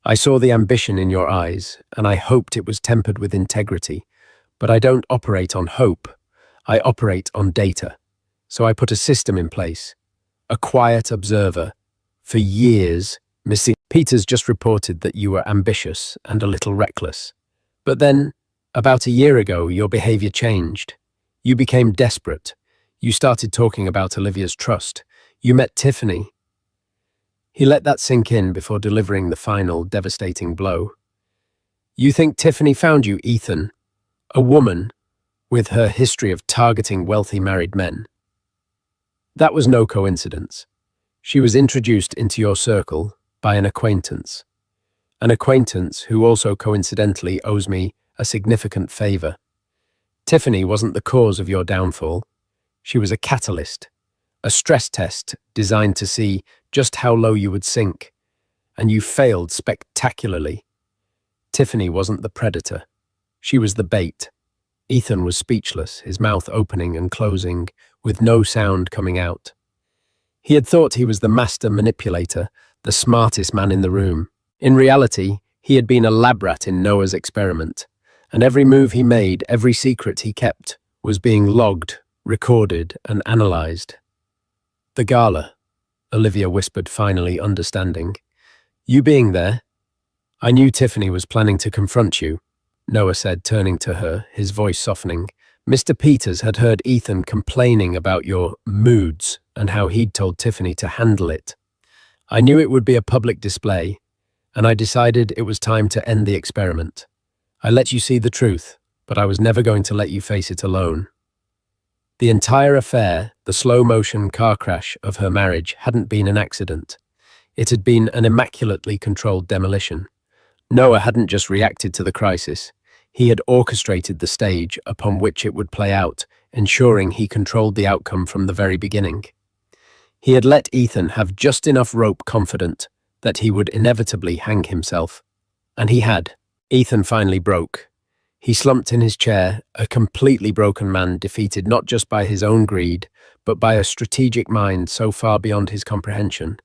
"I saw the ambition in your eyes, and I hoped it was tempered with integrity. But I don't operate on hope. I operate on data. So I put a system in place. A quiet observer. For years, Mr. Peters just reported that you were ambitious and a little reckless. But then, about a year ago, your behavior changed. You became desperate. You started talking about Olivia's trust. You met Tiffany. He let that sink in before delivering the final, devastating blow. You think Tiffany found you, Ethan, a woman with her history of targeting wealthy married men. That was no coincidence. She was introduced into your circle by an acquaintance who also coincidentally owes me a significant favor. Tiffany wasn't the cause of your downfall. She was a catalyst, a stress test designed to see just how low you would sink, and you failed spectacularly. Tiffany wasn't the predator. She was the bait. Ethan was speechless, his mouth opening and closing, with no sound coming out. He had thought he was the master manipulator, the smartest man in the room. In reality, he had been a lab rat in Noah's experiment, and every move he made, every secret he kept, was being logged, recorded, and analyzed. The gala, Olivia whispered, finally understanding. You being there? I knew Tiffany was planning to confront you, Noah said, turning to her, his voice softening. Mr. Peters had heard Ethan complaining about your moods and how he'd told Tiffany to handle it. I knew it would be a public display, and I decided it was time to end the experiment. I let you see the truth, but I was never going to let you face it alone. The entire affair, the slow-motion car crash of her marriage, hadn't been an accident. It had been an immaculately controlled demolition. Noah hadn't just reacted to the crisis. He had orchestrated the stage upon which it would play out, ensuring he controlled the outcome from the very beginning. He had let Ethan have just enough rope confident that he would inevitably hang himself. And he had. Ethan finally broke. He slumped in his chair, a completely broken man defeated not just by his own greed, but by a strategic mind so far beyond his comprehension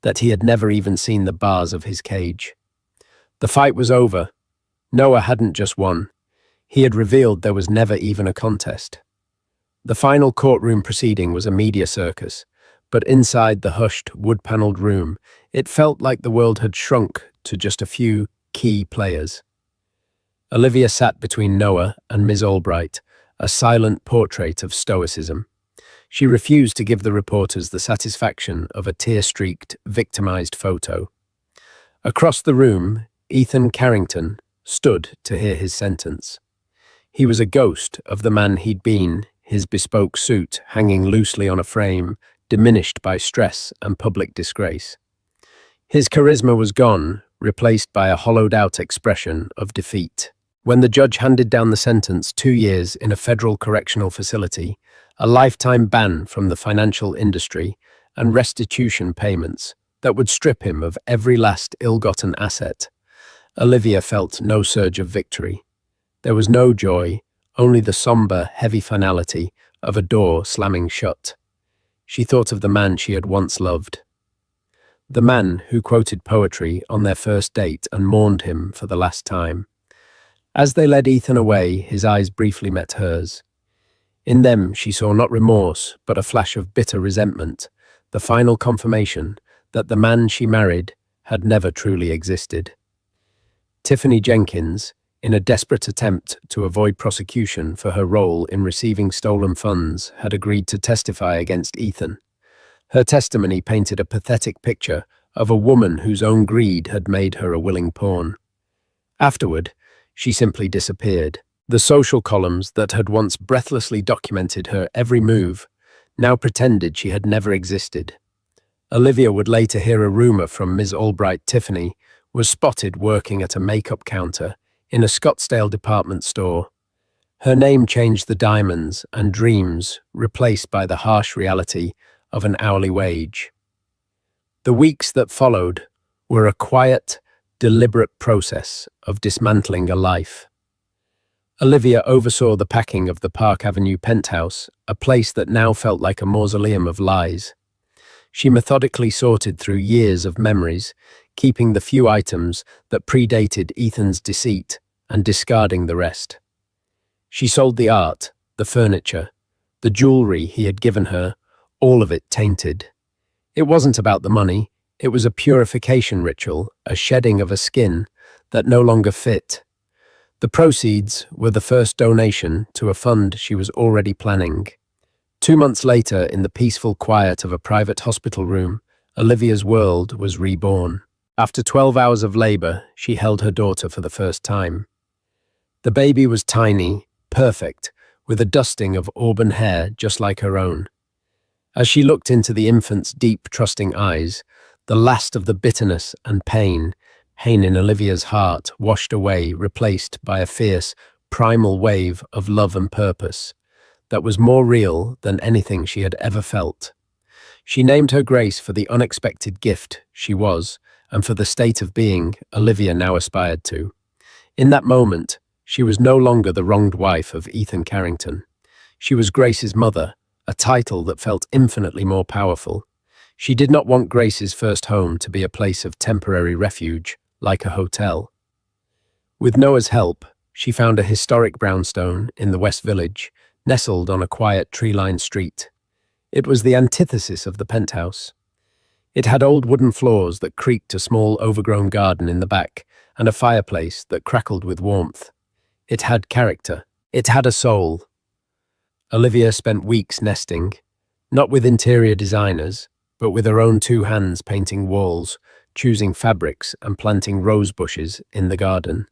that he had never even seen the bars of his cage. The fight was over. Noah hadn't just won. He had revealed there was never even a contest. The final courtroom proceeding was a media circus, but inside the hushed, wood-paneled room, it felt like the world had shrunk to just a few key players. Olivia sat between Noah and Ms. Albright, a silent portrait of stoicism. She refused to give the reporters the satisfaction of a tear-streaked, victimized photo. Across the room, Ethan Carrington stood to hear his sentence. He was a ghost of the man he'd been, his bespoke suit hanging loosely on a frame, diminished by stress and public disgrace. His charisma was gone, replaced by a hollowed-out expression of defeat. When the judge handed down the sentence, 2 years in a federal correctional facility, a lifetime ban from the financial industry, and restitution payments that would strip him of every last ill-gotten asset, Olivia felt no surge of victory. There was no joy, only the somber, heavy finality of a door slamming shut. She thought of the man she had once loved. The man who quoted poetry on their first date and mourned him for the last time. As they led Ethan away, his eyes briefly met hers. In them, she saw not remorse, but a flash of bitter resentment, the final confirmation that the man she married had never truly existed. Tiffany Jenkins, in a desperate attempt to avoid prosecution for her role in receiving stolen funds, had agreed to testify against Ethan. Her testimony painted a pathetic picture of a woman whose own greed had made her a willing pawn. Afterward, she simply disappeared. The social columns that had once breathlessly documented her every move now pretended she had never existed. Olivia would later hear a rumor from Ms. Albright Tiffany was spotted working at a makeup counter in a Scottsdale department store. Her name changed the diamonds and dreams replaced by the harsh reality of an hourly wage. The weeks that followed were a quiet, deliberate process of dismantling a life. Olivia oversaw the packing of the Park Avenue penthouse, a place that now felt like a mausoleum of lies. She methodically sorted through years of memories, keeping the few items that predated Ethan's deceit and discarding the rest. She sold the art, the furniture, the jewelry he had given her, all of it tainted. It wasn't about the money, it was a purification ritual, a shedding of a skin that no longer fit. The proceeds were the first donation to a fund she was already planning. 2 months later, in the peaceful quiet of a private hospital room, Olivia's world was reborn. After 12 hours of labor, she held her daughter for the first time. The baby was tiny, perfect, with a dusting of auburn hair just like her own. As she looked into the infant's deep, trusting eyes, the last of the bitterness and pain in Olivia's heart washed away, replaced by a fierce, primal wave of love and purpose that was more real than anything she had ever felt. She named her Grace for the unexpected gift she was, and for the state of being Olivia now aspired to. In that moment, she was no longer the wronged wife of Ethan Carrington. She was Grace's mother, a title that felt infinitely more powerful. She did not want Grace's first home to be a place of temporary refuge, like a hotel. With Noah's help, she found a historic brownstone in the West Village, nestled on a quiet tree-lined street. It was the antithesis of the penthouse. It had old wooden floors that creaked, a small overgrown garden in the back, and a fireplace that crackled with warmth. It had character. It had a soul. Olivia spent weeks nesting, not with interior designers, but with her own 2 hands painting walls, choosing fabrics and planting rose bushes in the garden.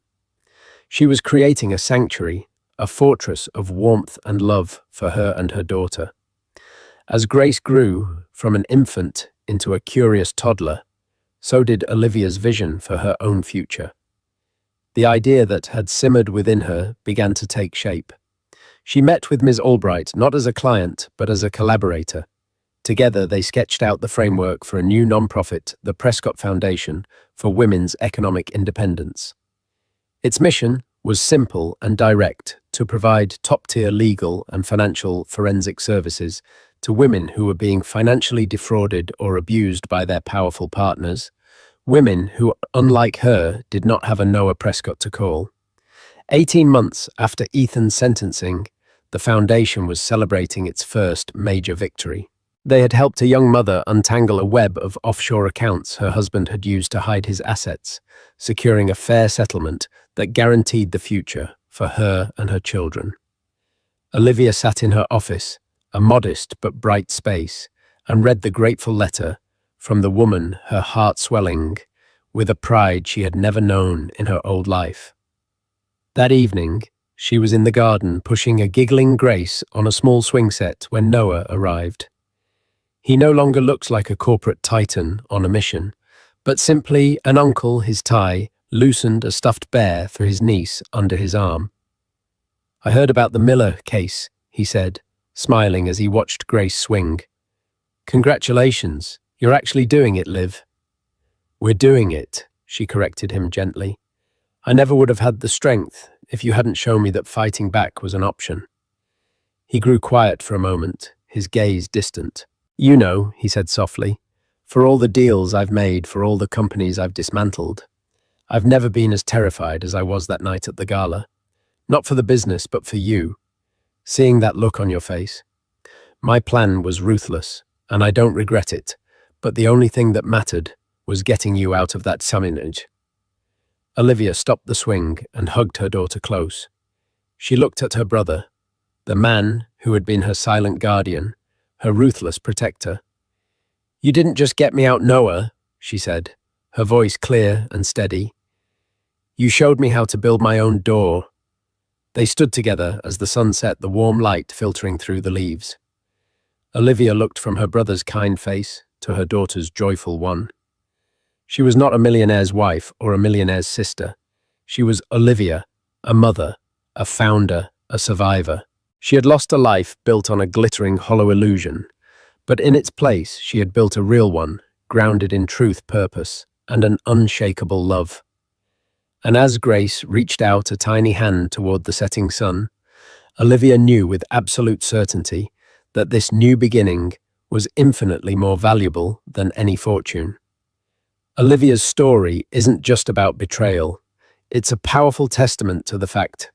She was creating a sanctuary, a fortress of warmth and love for her and her daughter. As Grace grew from an infant into a curious toddler, so did Olivia's vision for her own future. The idea that had simmered within her began to take shape. She met with Ms. Albright not as a client, but as a collaborator. Together, they sketched out the framework for a new nonprofit, the Prescott Foundation for Women's Economic Independence. Its mission was simple and direct: to provide top-tier legal and financial forensic services to women who were being financially defrauded or abused by their powerful partners, women who, unlike her, did not have a Noah Prescott to call. 18 months after Ethan's sentencing, the foundation was celebrating its first major victory. They had helped a young mother untangle a web of offshore accounts her husband had used to hide his assets, securing a fair settlement that guaranteed the future for her and her children. Olivia sat in her office, a modest but bright space, and read the grateful letter from the woman, her heart swelling with a pride she had never known in her old life. That evening, she was in the garden pushing a giggling Grace on a small swing set when Noah arrived. He no longer looked like a corporate titan on a mission, but simply an uncle. His tie loosened a stuffed bear for his niece under his arm. "I heard about the Miller case," he said, smiling as he watched Grace swing. "Congratulations, you're actually doing it, Liv." "We're doing it," she corrected him gently. "I never would have had the strength if you hadn't shown me that fighting back was an option." He grew quiet for a moment, his gaze distant. "You know," he said softly, "for all the deals I've made, for all the companies I've dismantled, I've never been as terrified as I was that night at the gala. Not for the business, but for you. Seeing that look on your face. My plan was ruthless, and I don't regret it, but the only thing that mattered was getting you out of that summonage." Olivia stopped the swing and hugged her daughter close. She looked at her brother, the man who had been her silent guardian, her ruthless protector. "You didn't just get me out, Noah," she said, her voice clear and steady. "You showed me how to build my own door." They stood together as the sun set, the warm light filtering through the leaves. Olivia looked from her brother's kind face to her daughter's joyful one. She was not a millionaire's wife or a millionaire's sister. She was Olivia, a mother, a founder, a survivor. She had lost a life built on a glittering, hollow illusion, but in its place she had built a real one, grounded in truth, purpose, and an unshakable love. And as Grace reached out a tiny hand toward the setting sun, Olivia knew with absolute certainty that this new beginning was infinitely more valuable than any fortune. Olivia's story isn't just about betrayal. It's a powerful testament to the fact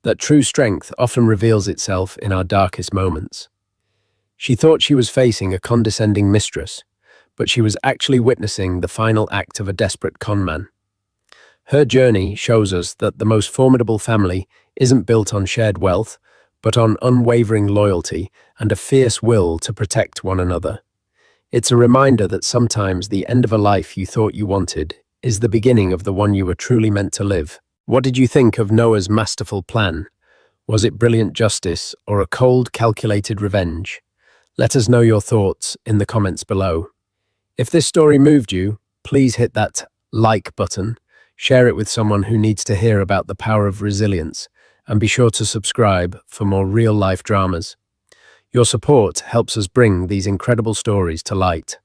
that true strength often reveals itself in our darkest moments. She thought she was facing a condescending mistress, but she was actually witnessing the final act of a desperate conman. Her journey shows us that the most formidable family isn't built on shared wealth, but on unwavering loyalty and a fierce will to protect one another. It's a reminder that sometimes the end of a life you thought you wanted is the beginning of the one you were truly meant to live. What did you think of Noah's masterful plan? Was it brilliant justice or a cold, calculated revenge? Let us know your thoughts in the comments below. If this story moved you, please hit that like button, share it with someone who needs to hear about the power of resilience, and be sure to subscribe for more real-life dramas. Your support helps us bring these incredible stories to light.